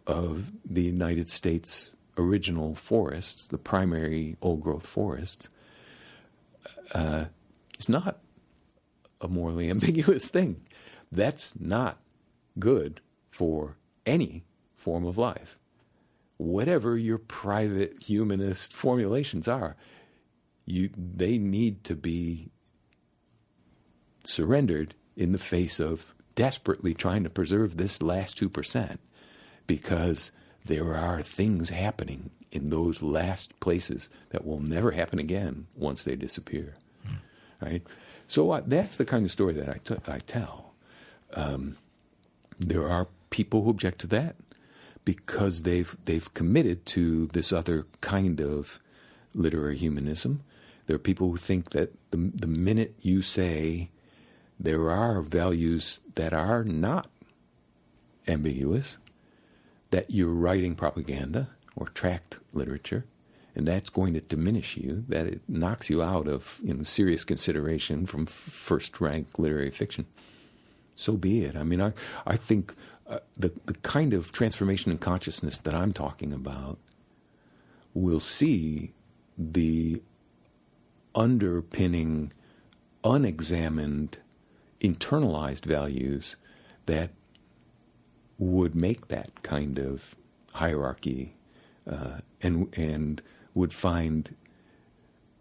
of the United States original forests, the primary old-growth forests, is not a morally ambiguous thing. That's not good for any form of life. Whatever your private humanist formulations are, they need to be surrendered in the face of desperately trying to preserve this last 2%, because there are things happening in those last places that will never happen again once they disappear. Right? So that's the kind of story that I tell. There are people who object to that because they've committed to this other kind of literary humanism. There are people who think that the minute you say there are values that are not ambiguous, that you're writing propaganda or tract literature, and that's going to diminish you, that it knocks you out of serious consideration from first-rank literary fiction. So be it. I mean, I think the kind of transformation in consciousness that I'm talking about will see the underpinning, unexamined, internalized values that would make that kind of hierarchy and would find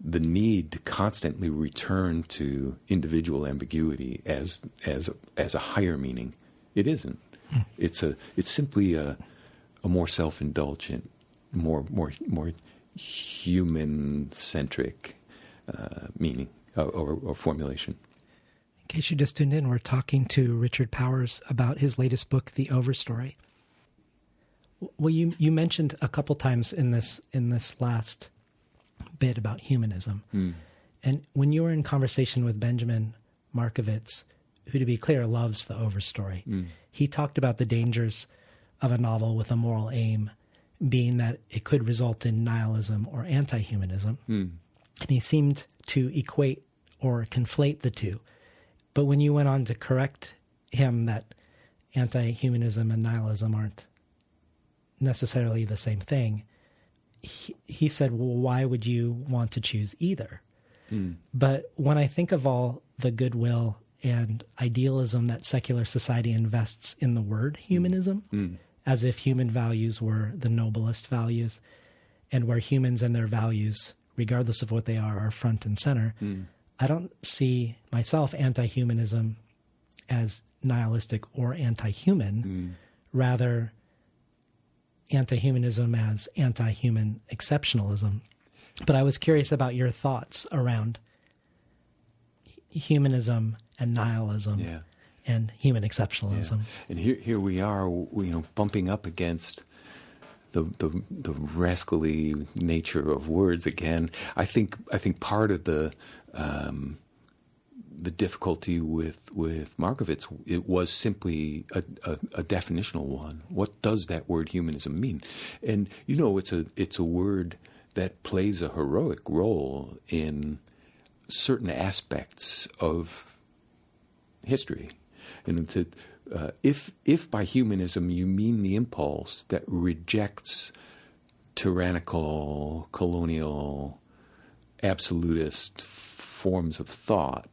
the need to constantly return to individual ambiguity as a higher meaning. It isn't. It's simply a more self-indulgent, more human-centric meaning or formulation. In case you just tuned in, we're talking to Richard Powers about his latest book, The Overstory. Well, you mentioned a couple times in this last bit about humanism. And when you were in conversation with Benjamin Markovits, who, to be clear, loves The Overstory, he talked about the dangers of a novel with a moral aim being that it could result in nihilism or anti-humanism. And he seemed to equate or conflate the two. But when you went on to correct him that anti-humanism and nihilism aren't necessarily the same thing, he said, well, why would you want to choose either? But when I think of all the goodwill and idealism that secular society invests in the word humanism, as if human values were the noblest values, and where humans and their values, regardless of what they are front and center. I don't see myself anti-humanism as nihilistic or anti-human, rather anti-humanism as anti-human exceptionalism. But I was curious about your thoughts around humanism and nihilism and human exceptionalism. And here we are, bumping up against the rascally nature of words again. I think part of the difficulty with Markovits, it was simply a definitional one. What does that word humanism mean? And it's a word that plays a heroic role in certain aspects of history. And if by humanism you mean the impulse that rejects tyrannical, colonial, absolutist forms of thought,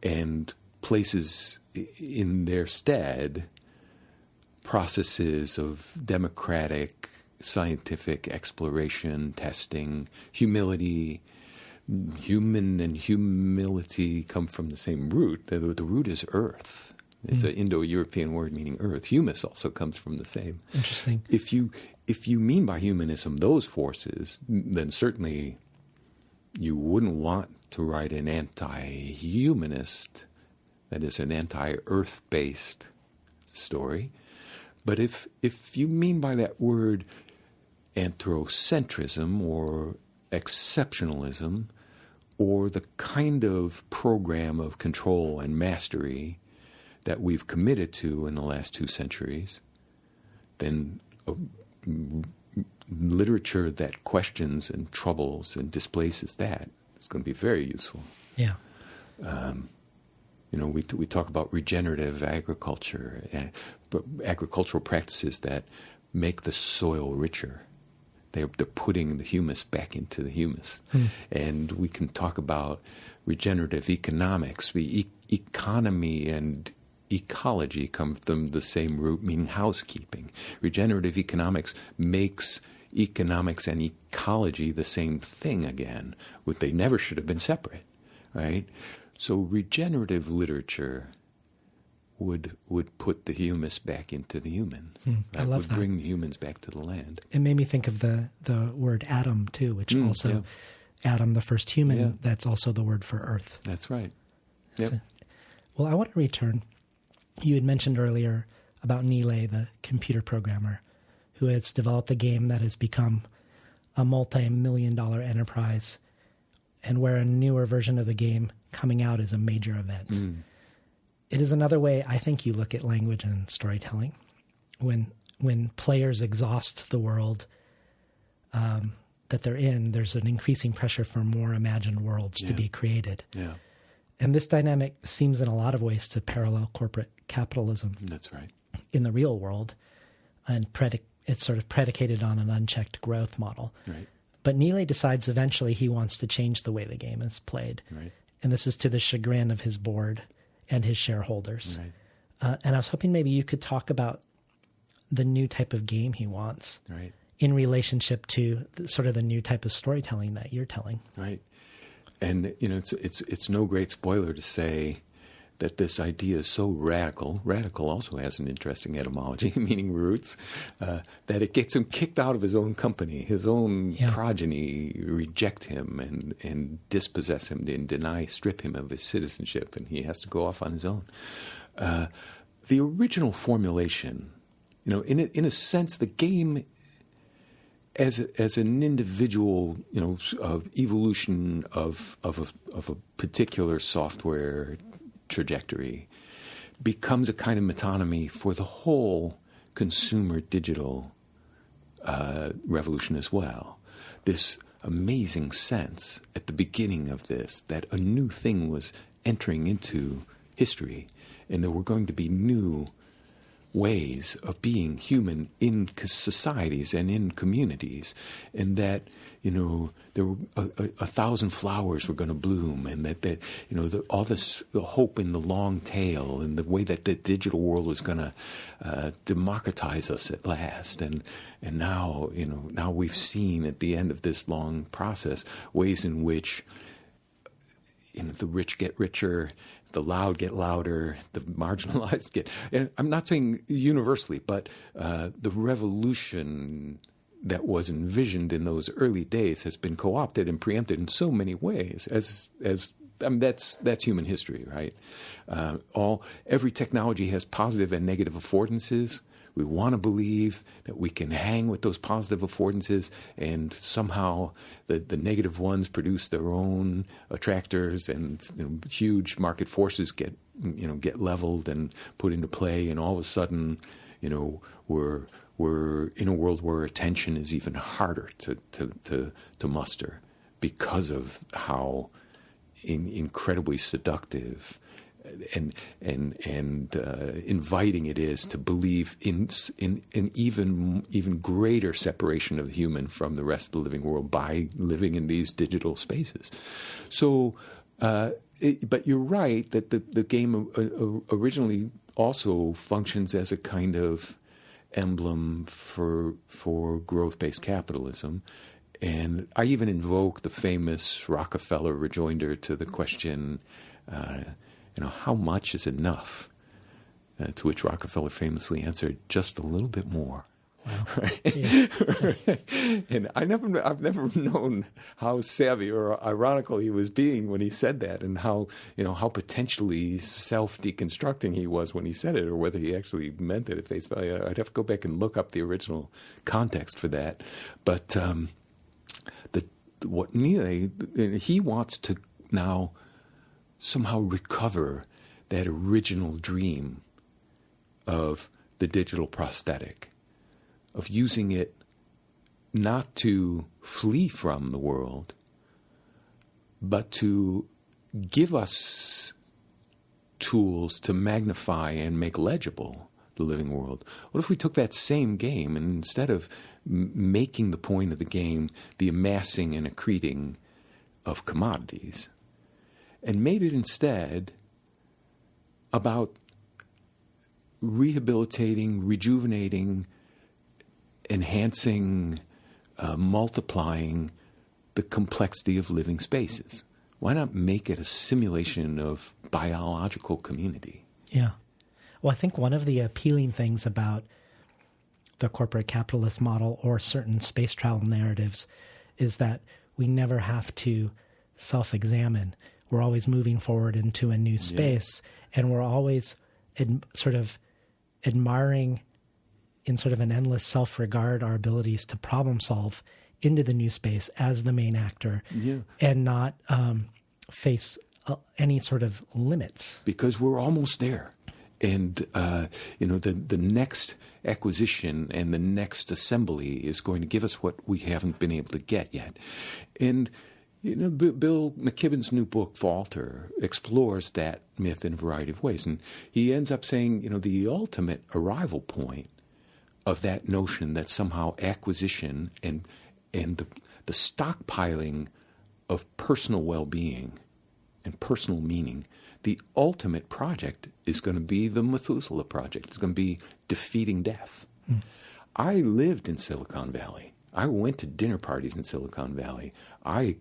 and places in their stead processes of democratic, scientific exploration, testing, humility. Human and humility come from the same root. The root is earth. It's an Indo-European word meaning earth. Humus also comes from the same. Interesting. If you mean by humanism those forces, then certainly you wouldn't want to write an anti-humanist, that is an anti-earth-based story. But if you mean by that word anthropocentrism or exceptionalism, or the kind of program of control and mastery that we've committed to in the last 2 centuries, then literature that questions and troubles and displaces that is going to be very useful. Yeah. We talk about regenerative agriculture, but agricultural practices that make the soil richer. They're putting the humus back into the humus. And we can talk about regenerative economics. Economy and ecology come from the same root, meaning housekeeping. Regenerative economics makes economics and ecology the same thing again. They never should have been separate, right? So regenerative literature would put the humus back into the human. I love that. Would bring the humans back to the land. It made me think of the word atom, too, which also, Adam, the first human, that's also the word for earth. That's right. Well, I want to return. You had mentioned earlier about Nile, the computer programmer, who has developed a game that has become a multi-million-dollar enterprise, and where a newer version of the game coming out is a major event. It is another way I think you look at language and storytelling. When players exhaust the world that they're in, there's an increasing pressure for more imagined worlds to be created. Yeah. And this dynamic seems in a lot of ways to parallel corporate capitalism. That's right. In the real world, and it's sort of predicated on an unchecked growth model. Right. But Nile decides eventually he wants to change the way the game is played. Right. And this is to the chagrin of his board and his shareholders. Right. And I was hoping maybe you could talk about the new type of game he wants in relationship to sort of the new type of storytelling that you're telling. Right. And, it's no great spoiler to say that this idea is so radical. Radical also has an interesting etymology, meaning roots, that it gets him kicked out of his own company. His own progeny reject him and dispossess him and strip him of his citizenship, and he has to go off on his own. The original formulation, in a sense, the game as an individual, evolution of a particular software trajectory becomes a kind of metonymy for the whole consumer digital revolution as well. This amazing sense at the beginning of this that a new thing was entering into history, and there were going to be new ways of being human in societies and in communities, and that, there were 1,000 flowers were going to bloom, and that all this, the hope in the long tail, and the way that the digital world was going to democratize us at last, and now now we've seen at the end of this long process ways in which the rich get richer, the loud get louder, the marginalized get. And I'm not saying universally, but the revolution that was envisioned in those early days has been co-opted and preempted in so many ways. That's human history, right? Every technology has positive and negative affordances. We want to believe that we can hang with those positive affordances, and somehow the negative ones produce their own attractors, and huge market forces get leveled and put into play, and all of a sudden, we're in a world where attention is even harder to muster because of how incredibly seductive and inviting it is to believe in even greater separation of the human from the rest of the living world by living in these digital spaces. So, but you're right that the game originally also functions as a kind of emblem for growth-based capitalism. And I even invoke the famous Rockefeller rejoinder to the question, how much is enough? To which Rockefeller famously answered, just a little bit more. Wow. Right? Yeah. And I've never known how savvy or ironical he was being when he said that, and how potentially self-deconstructing he was when he said it, or whether he actually meant it at face value. I'd have to go back and look up the original context for that. But he wants to now somehow recover that original dream of the digital prosthetic, of using it not to flee from the world, but to give us tools to magnify and make legible the living world. What if we took that same game, and instead of making the point of the game the amassing and accreting of commodities, and made it instead about rehabilitating, rejuvenating, enhancing, multiplying the complexity of living spaces? Why not make it a simulation of biological community? Yeah. Well, I think one of the appealing things about the corporate capitalist model or certain space travel narratives is that we never have to self-examine. We're always moving forward into a new space, and we're always sort of admiring in sort of an endless self-regard our abilities to problem solve into the new space as the main actor, and not face any sort of limits. Because we're almost there. And, the next acquisition and the next assembly is going to give us what we haven't been able to get yet. And, Bill McKibben's new book, Falter, explores that myth in a variety of ways. And he ends up saying, the ultimate arrival point of that notion that somehow acquisition and the stockpiling of personal well-being and personal meaning, the ultimate project is going to be the Methuselah Project. It's going to be defeating death. I lived in Silicon Valley. I went to dinner parties in Silicon Valley. I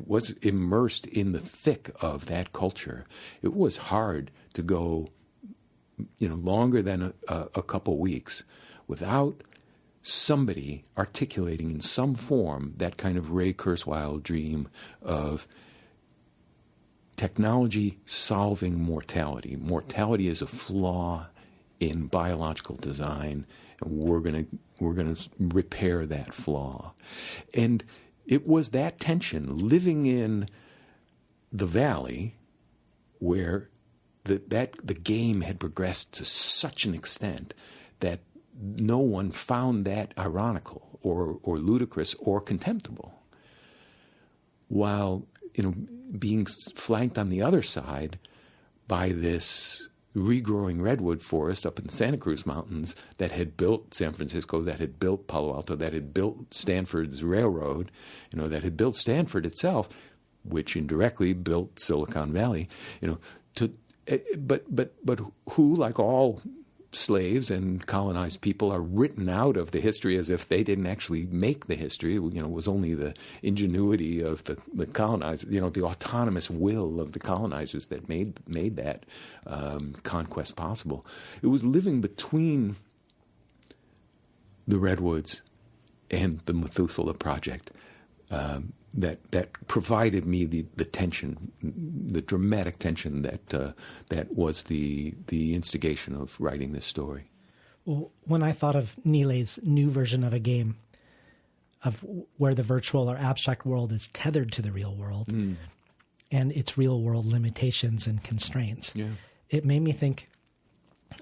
was immersed in the thick of that culture. It was hard to go, longer than a couple weeks without somebody articulating in some form that kind of Ray Kurzweil dream of technology solving mortality. Mortality is a flaw in biological design, and we're going to repair that flaw. And it was that tension, living in the valley, where the game had progressed to such an extent that no one found that ironical or ludicrous or contemptible, while being flanked on the other side by this regrowing redwood forest up in the Santa Cruz Mountains that had built San Francisco, that had built Palo Alto, that had built Stanford's railroad, that had built Stanford itself, which indirectly built Silicon Valley, but who, like all slaves and colonized people, are written out of the history as if they didn't actually make the history. It was only the ingenuity of the colonizers, the autonomous will of the colonizers that made that conquest possible. It was living between the redwoods and the Methuselah Project that provided me the tension, the dramatic tension that was the instigation of writing this story. Well, when I thought of Neelay's new version of a game, of where the virtual or abstract world is tethered to the real world and its real world limitations and constraints, it made me think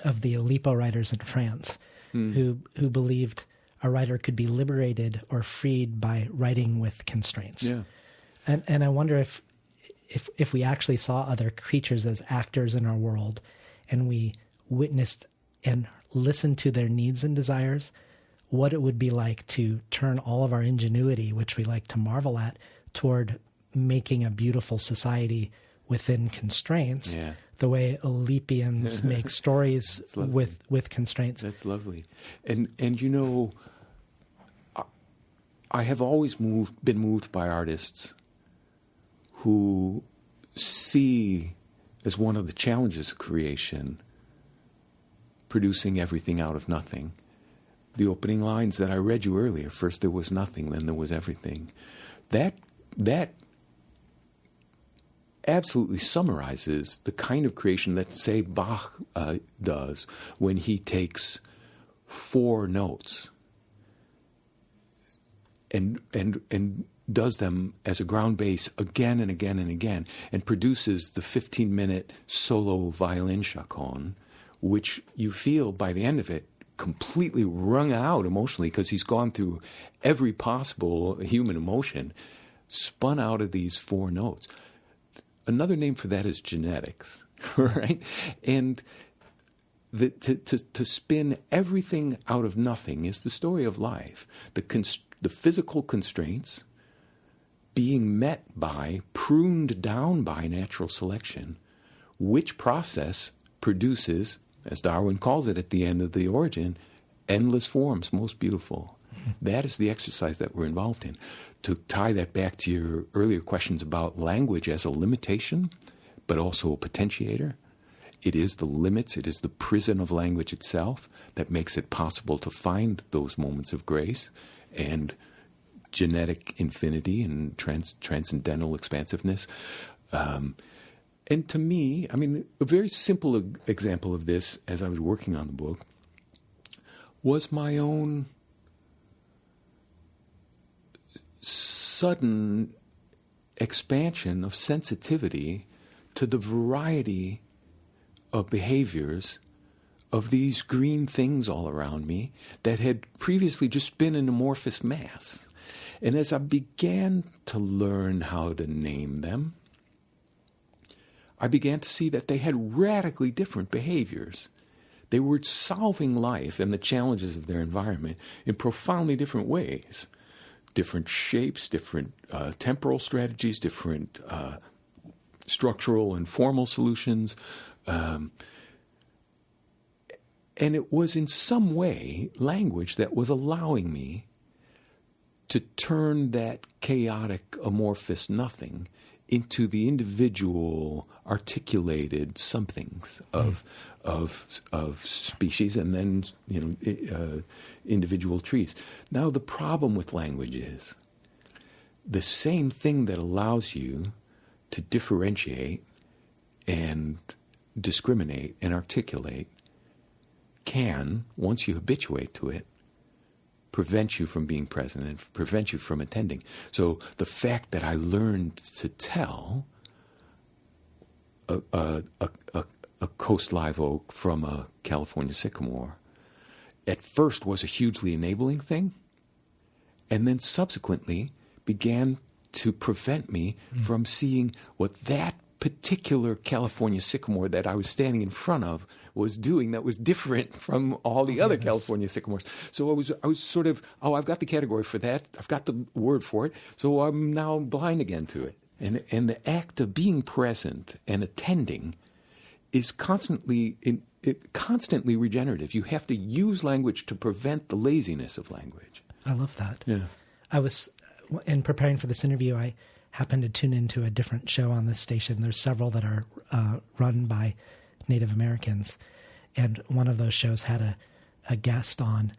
of the Oulipo writers in France who believed a writer could be liberated or freed by writing with constraints. Yeah. And I wonder if we actually saw other creatures as actors in our world and we witnessed and listened to their needs and desires, what it would be like to turn all of our ingenuity, which we like to marvel at, toward making a beautiful society within constraints, the way Oulipians make stories with constraints. That's lovely. And I have always been moved by artists who see as one of the challenges of creation producing everything out of nothing. The opening lines that I read you earlier, first there was nothing, then there was everything. That absolutely summarizes the kind of creation that, say, Bach does when he takes 4 notes and does them as a ground bass again and again and again, and produces the 15-minute solo violin chaconne, which you feel by the end of it completely wrung out emotionally because he's gone through every possible human emotion, spun out of these 4 notes. Another name for that is genetics, right? And to spin everything out of nothing is the story of life. The physical constraints being met by, pruned down by natural selection, which process produces, as Darwin calls it at the end of The Origin, endless forms, most beautiful. That is the exercise that we're involved in. To tie that back to your earlier questions about language as a limitation, but also a potentiator, it is the limits, it is the prison of language itself that makes it possible to find those moments of grace and genetic infinity and transcendental expansiveness. And to me, a very simple example of this as I was working on the book was my own sudden expansion of sensitivity to the variety of behaviors of these green things all around me that had previously just been an amorphous mass. And as I began to learn how to name them, I began to see that they had radically different behaviors. They were solving life and the challenges of their environment in profoundly different ways. Different shapes, different temporal strategies, different structural and formal solutions. And it was in some way language that was allowing me to turn that chaotic, amorphous nothing into the individual, articulated somethings of species, and then individual trees. Now the problem with language is the same thing that allows you to differentiate and discriminate and articulate can, once you habituate to it, prevent you from being present and prevent you from attending. So the fact that I learned to tell a coast live oak from a California sycamore at first was a hugely enabling thing, and then subsequently began to prevent me from seeing what that particular California sycamore that I was standing in front of was doing that was different from all the other California sycamores. So I was sort of, I've got the category for that. I've got the word for it. So I'm now blind again to it. And the act of being present and attending is constantly regenerative. You have to use language to prevent the laziness of language. I love that. Yeah. I was, in preparing for this interview, I happened to tune into a different show on this station. There's several that are run by Native Americans. And one of those shows had a guest on,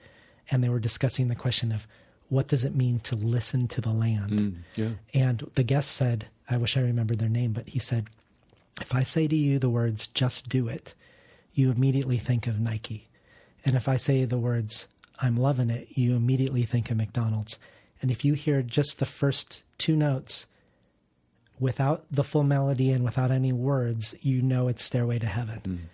and they were discussing the question of what does it mean to listen to the land? Yeah. And the guest said, I wish I remembered their name, but he said, if I say to you the words, just do it, you immediately think of Nike. And if I say the words, I'm loving it, you immediately think of McDonald's. And if you hear just the first two notes without the full melody and without any words, you know it's Stairway to Heaven.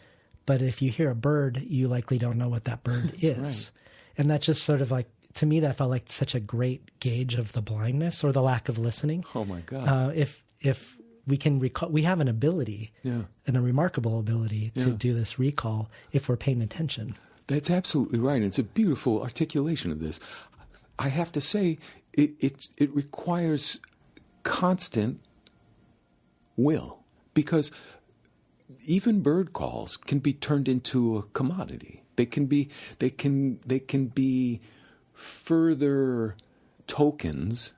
But if you hear a bird, you likely don't know what that bird is. Right. And that's just sort of like, to me, that felt like such a great gauge of the blindness or the lack of listening. Oh my God. If we can recall, we have an ability, and a remarkable ability to do this recall if we're paying attention. That's absolutely right. It's a beautiful articulation of this. I have to say, it requires constant will, because even bird calls can be turned into a commodity. They can be further tokens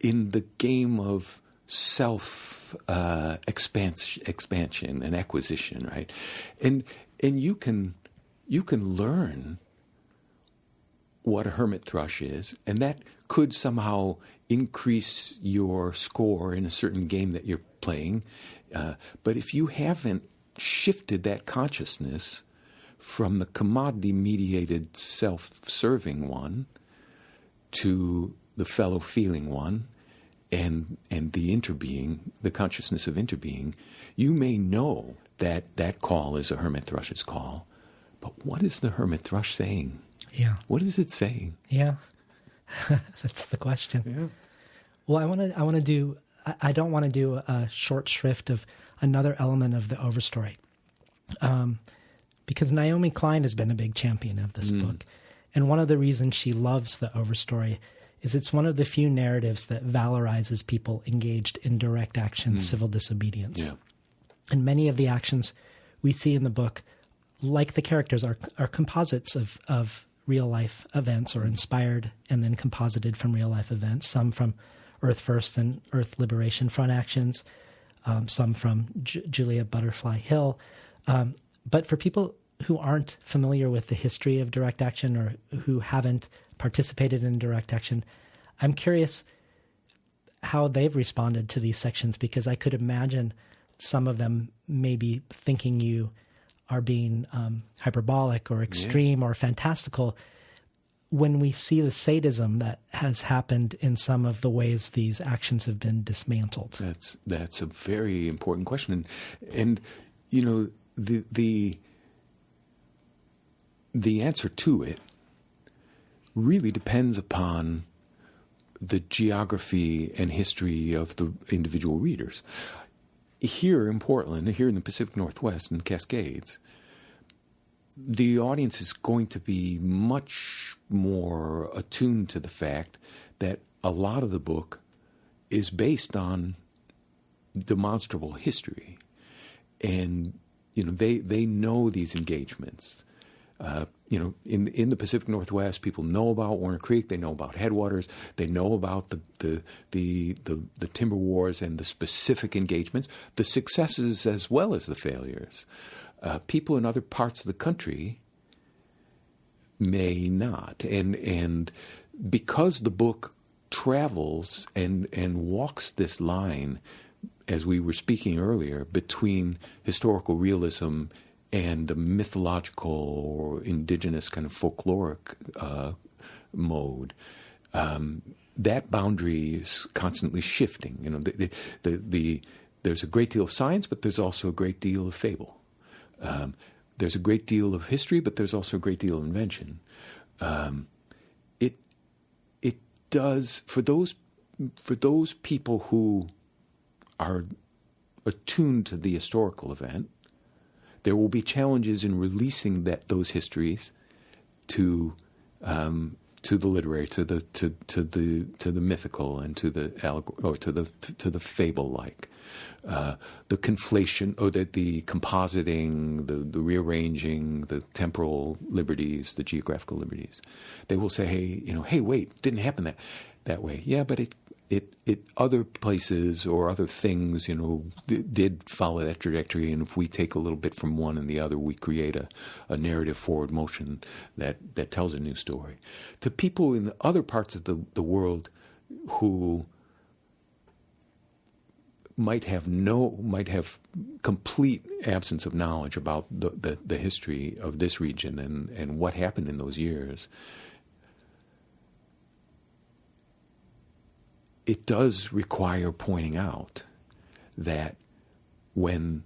in the game of self expansion and acquisition, right? And you can learn what a hermit thrush is, and that could somehow increase your score in a certain game that you're playing. But if you haven't shifted that consciousness from the commodity-mediated self-serving one to the fellow-feeling one and the interbeing, the consciousness of interbeing, you may know that call is a hermit thrush's call. But what is the hermit thrush saying? Yeah. What is it saying? Yeah. That's the question. Yeah. Well, I don't want to do a short shrift of another element of the Overstory. Because Naomi Klein has been a big champion of this book. And one of the reasons she loves the Overstory is it's one of the few narratives that valorizes people engaged in direct action, civil disobedience. Yeah. And many of the actions we see in the book, like the characters, are composites of real-life events, or inspired and then composited from real-life events, some from Earth First and Earth Liberation Front actions, some from Julia Butterfly Hill. But for people who aren't familiar with the history of direct action or who haven't participated in direct action, I'm curious how they've responded to these sections, because I could imagine some of them maybe thinking you are being hyperbolic or extreme or fantastical when we see the sadism that has happened in some of the ways these actions have been dismantled. That's a very important question, and you know the answer to it really depends upon the geography and history of the individual readers. Here in Portland, here in the Pacific Northwest and Cascades, the audience is going to be much more attuned to the fact that a lot of the book is based on demonstrable history. And, you know, they know these engagements. You know, in the Pacific Northwest, people know about Warner Creek. They know about Headwaters. They know about the timber wars and the specific engagements, the successes as well as the failures. People in other parts of the country may not, and because the book travels and walks this line, as we were speaking earlier, between historical realism and a mythological or indigenous kind of folkloric mode, that boundary is constantly shifting. You know, there's a great deal of science, but there's also a great deal of fable. There's a great deal of history, but there's also a great deal of invention. It does for those people who are attuned to the historical event. There will be challenges in releasing those histories to the literary, to the mythical, and to the fable-like. The conflation, or the compositing, the rearranging, the temporal liberties, the geographical liberties. They will say, hey, wait, didn't happen that way. Yeah, but it other places or other things, did follow that trajectory. And if we take a little bit from one and the other, we create a narrative forward motion that tells a new story. To people in the other parts of the world who might have complete absence of knowledge about the history of this region and what happened in those years, it does require pointing out that when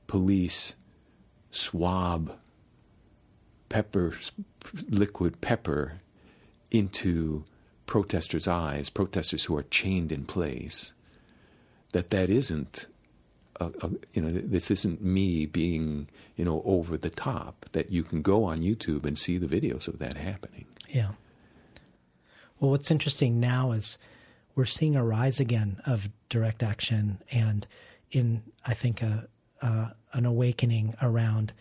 police swab liquid pepper into protesters' eyes, protesters who are chained in place, that isn't, this isn't me being, over the top, that you can go on YouTube and see the videos of that happening. Yeah. Well, what's interesting now is we're seeing a rise again of direct action, and I think an awakening around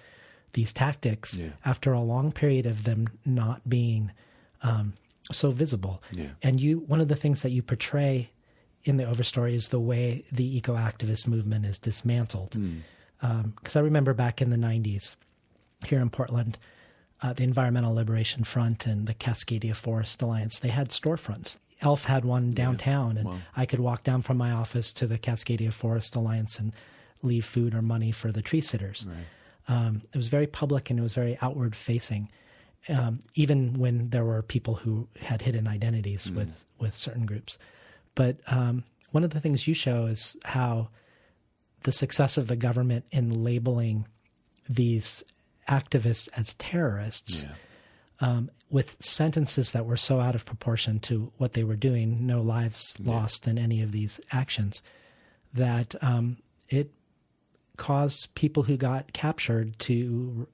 these tactics after a long period of them not being so visible. Yeah. And one of the things that you portray in the Overstory is the way the eco-activist movement is dismantled. Because I remember back in the 90s here in Portland, the Environmental Liberation Front and the Cascadia Forest Alliance, they had storefronts. ELF had one downtown, and I could walk down from my office to the Cascadia Forest Alliance and leave food or money for the tree sitters. Right. It was very public and it was very outward facing, even when there were people who had hidden identities with certain groups. But one of the things you show is how the success of the government in labeling these activists as terrorists, with sentences that were so out of proportion to what they were doing, no lives lost in any of these actions, that it caused people who got captured to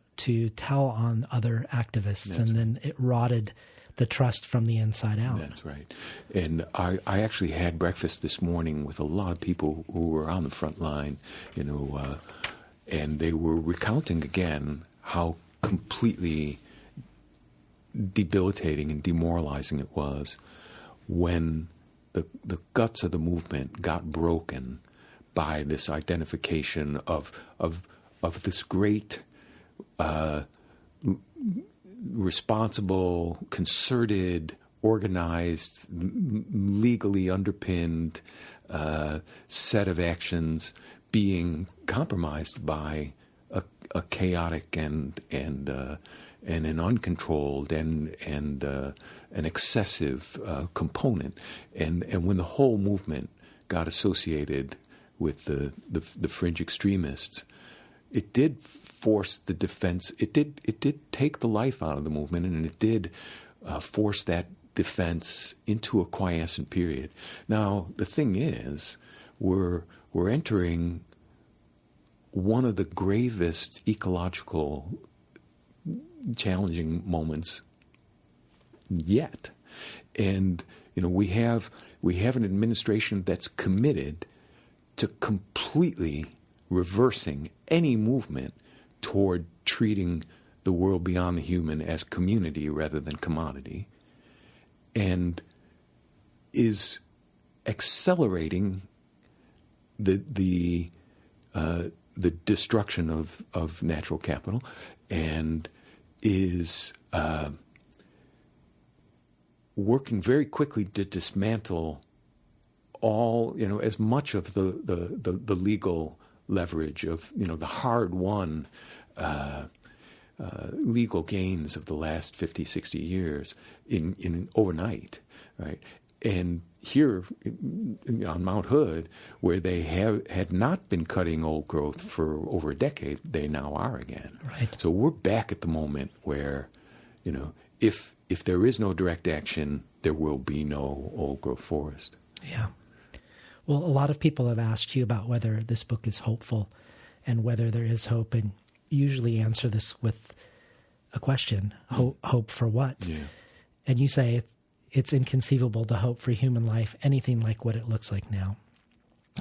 tell on other activists, and then it rotted the trust from the inside out. That's right. And I actually had breakfast this morning with a lot of people who were on the front line, and they were recounting again how completely debilitating and demoralizing it was when the guts of the movement got broken by this identification of this great responsible, concerted, organized, legally underpinned set of actions being compromised by a chaotic and an uncontrolled and an excessive component, and when the whole movement got associated with the fringe extremists, it did force the defense. It did take the life out of the movement, and it did force that defense into a quiescent period. Now the thing is, we're entering one of the gravest ecological challenging moments yet, and we have an administration that's committed to completely reversing any movement toward treating the world beyond the human as community rather than commodity, and is accelerating the destruction of natural capital, and is working very quickly to dismantle all, as much of the legal leverage of, the hard-won legal gains of the last 50, 60 years in overnight, right? And here on Mount Hood, where they had not been cutting old growth for over a decade, they now are again. Right. So we're back at the moment where, if there is no direct action, there will be no old growth forest. Yeah. Well, a lot of people have asked you about whether this book is hopeful and whether there is hope, and usually answer this with a question. Hope for what? Yeah. And you say it's inconceivable to hope for human life anything like what it looks like now.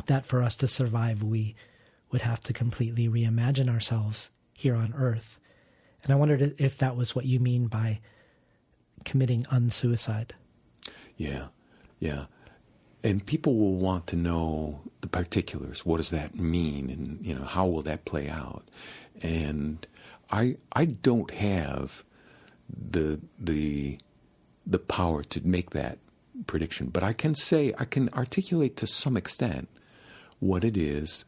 That for us to survive, we would have to completely reimagine ourselves here on Earth. And I wondered if that was what you mean by committing unsuicide. Yeah, yeah. And people will want to know the particulars. What does that mean? And, how will that play out? And I don't have the power to make that prediction, but I can articulate to some extent what it is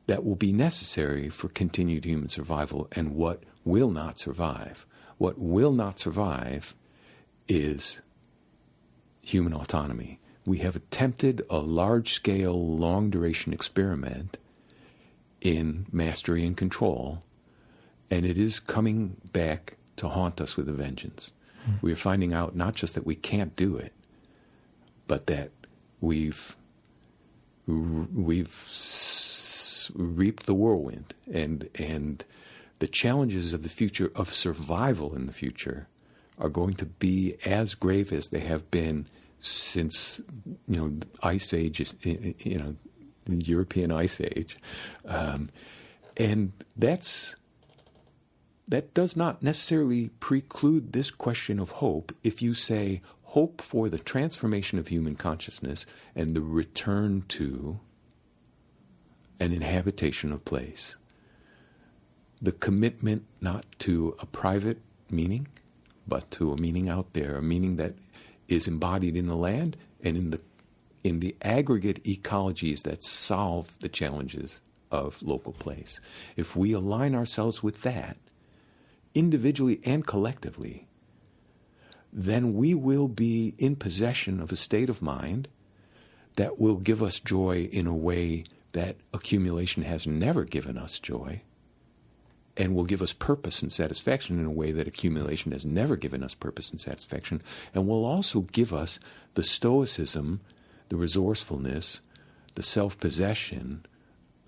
that will be necessary for continued human survival and what will not survive. What will not survive is human autonomy. We have attempted a large-scale, long-duration experiment in mastery and control, and it is coming back to haunt us with a vengeance. We are finding out not just that we can't do it, but that we've reaped the whirlwind, and the challenges of the future, of survival in the future, are going to be as grave as they have been since the Ice Age, the European Ice Age, and that does not necessarily preclude this question of hope. If you say hope for the transformation of human consciousness and the return to an inhabitation of place, the commitment not to a private meaning, but to a meaning out there, a meaning that is embodied in the land and in the aggregate ecologies that solve the challenges of local place. If we align ourselves with that, individually and collectively, then we will be in possession of a state of mind that will give us joy in a way that accumulation has never given us joy, and will give us purpose and satisfaction in a way that accumulation has never given us purpose and satisfaction, and will also give us the stoicism, the resourcefulness, the self-possession,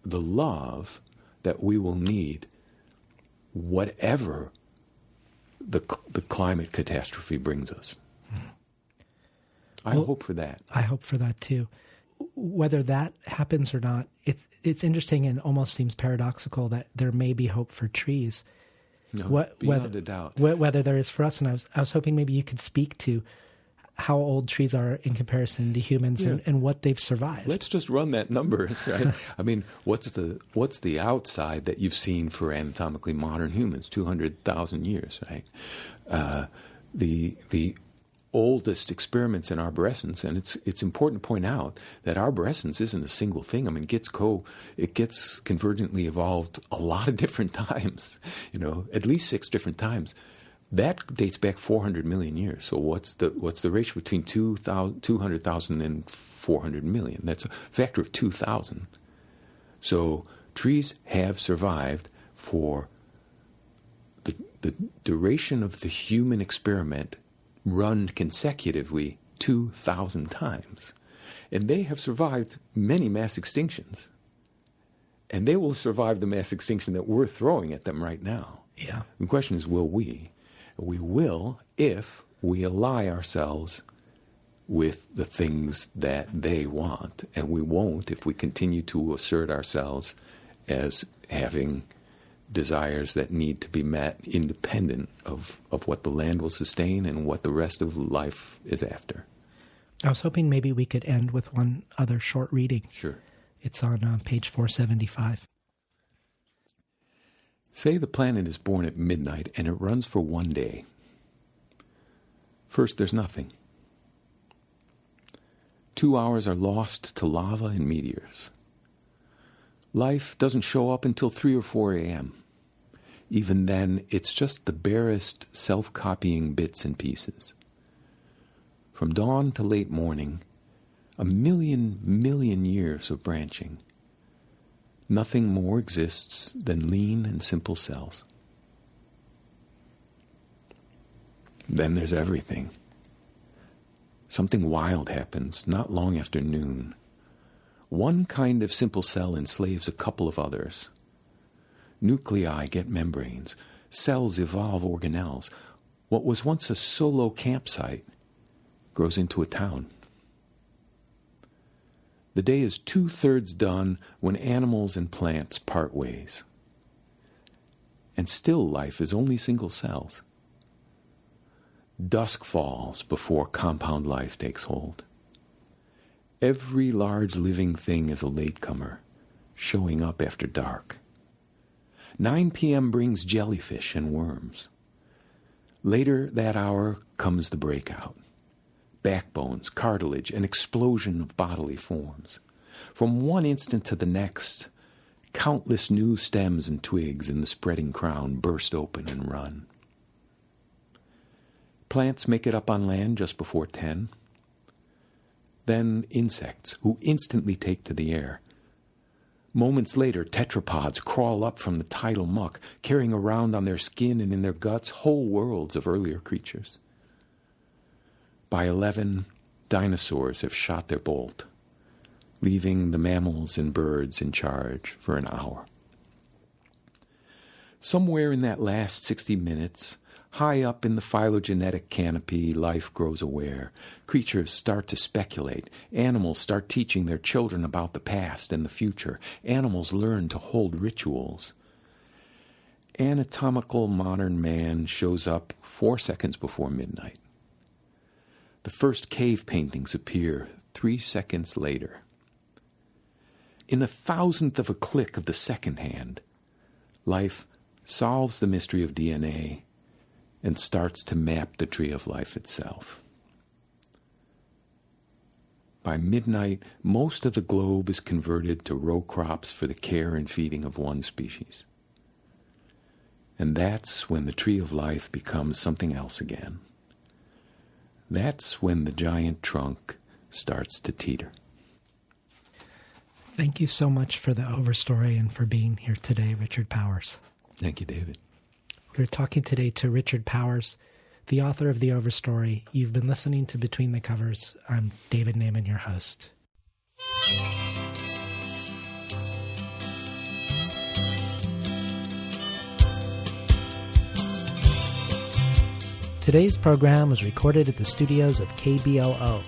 the love that we will need whatever the climate catastrophe brings us. I hope for that. I hope for that too. Whether that happens or not, it's interesting and almost seems paradoxical that there may be hope for trees. No, beyond a doubt. Whether there is for us, and I was hoping maybe you could speak to how old trees are in comparison to humans, and what they've survived. Let's just run that numbers, right? I mean, what's the outside that you've seen for anatomically modern humans? 200,000 years, right? The oldest experiments in arborescence, and it's important to point out that arborescence isn't a single thing. I mean, it gets convergently evolved a lot of different times, at least 6 different times. That dates back 400 million years. So what's the ratio between 200,000 and 400 million? That's a factor of 2,000. So trees have survived for the duration of the human experiment, run consecutively 2,000 times. And they have survived many mass extinctions. And they will survive the mass extinction that we're throwing at them right now. Yeah. The question is, will we? We will if we ally ourselves with the things that they want. And we won't if we continue to assert ourselves as having desires that need to be met independent of what the land will sustain and what the rest of life is after. I was hoping maybe we could end with one other short reading. Sure. It's on page 475. Say the planet is born at midnight and it runs for 1 day. First, there's nothing. 2 hours are lost to lava and meteors. Life doesn't show up until 3 or 4 a.m. Even then, it's just the barest self-copying bits and pieces. From dawn to late morning, a million years of branching. Nothing more exists than lean and simple cells. Then there's everything. Something wild happens not long after noon. One kind of simple cell enslaves a couple of others. Nuclei get membranes. Cells evolve organelles. What was once a solo campsite grows into a town. The day is 2/3 done when animals and plants part ways. And still life is only single cells. Dusk falls before compound life takes hold. Every large living thing is a latecomer, showing up after dark. 9 p.m. brings jellyfish and worms. Later that hour comes the breakout. Backbones, cartilage, an explosion of bodily forms. From one instant to the next, countless new stems and twigs in the spreading crown burst open and run. Plants make it up on land just before 10. Then insects, who instantly take to the air. Moments later, tetrapods crawl up from the tidal muck, carrying around on their skin and in their guts whole worlds of earlier creatures. By 11, dinosaurs have shot their bolt, leaving the mammals and birds in charge for an hour. Somewhere in that last 60 minutes, high up in the phylogenetic canopy, life grows aware. Creatures start to speculate. Animals start teaching their children about the past and the future. Animals learn to hold rituals. Anatomical modern man shows up 4 seconds before midnight. The first cave paintings appear 3 seconds later. In a thousandth of a click of the second hand, life solves the mystery of DNA and starts to map the tree of life itself. By midnight, most of the globe is converted to row crops for the care and feeding of one species. And that's when the tree of life becomes something else again. That's when the giant trunk starts to teeter. Thank you so much for the Overstory and for being here today, Richard Powers. Thank you, David. We're talking today to Richard Powers, the author of the Overstory. You've been listening to Between the Covers. I'm David Naiman, your host. Today's program was recorded at the studios of KBOO.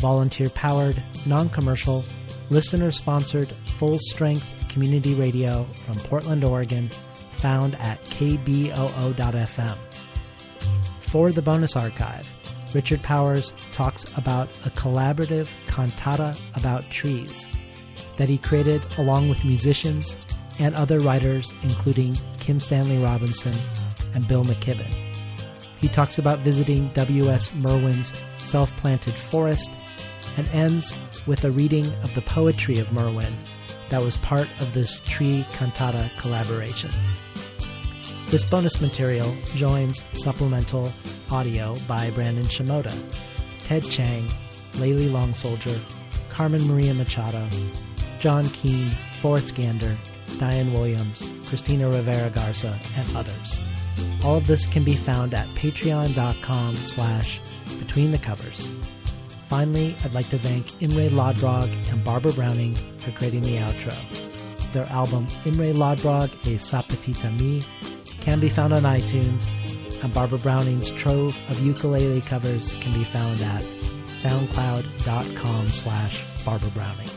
Volunteer-powered, non-commercial, listener-sponsored, full-strength community radio from Portland, Oregon, found at kboo.fm. For the bonus archive, Richard Powers talks about a collaborative cantata about trees that he created along with musicians and other writers, including Kim Stanley Robinson and Bill McKibben. He talks about visiting W.S. Merwin's self-planted forest and ends with a reading of the poetry of Merwin that was part of this tree cantata collaboration. This bonus material joins supplemental audio by Brandon Shimoda, Ted Chang, Layli Long Soldier, Carmen Maria Machado, John Keane, Forrest Gander, Diane Williams, Christina Rivera Garza, and others. All of this can be found at patreon.com/betweenthecovers. Finally, I'd like to thank Imre Lodbrog and Barbara Browning for creating the outro. Their album Imre Lodbrog e Sapatita Mi can be found on iTunes, and Barbara Browning's trove of ukulele covers can be found at soundcloud.com/Barbara Browning.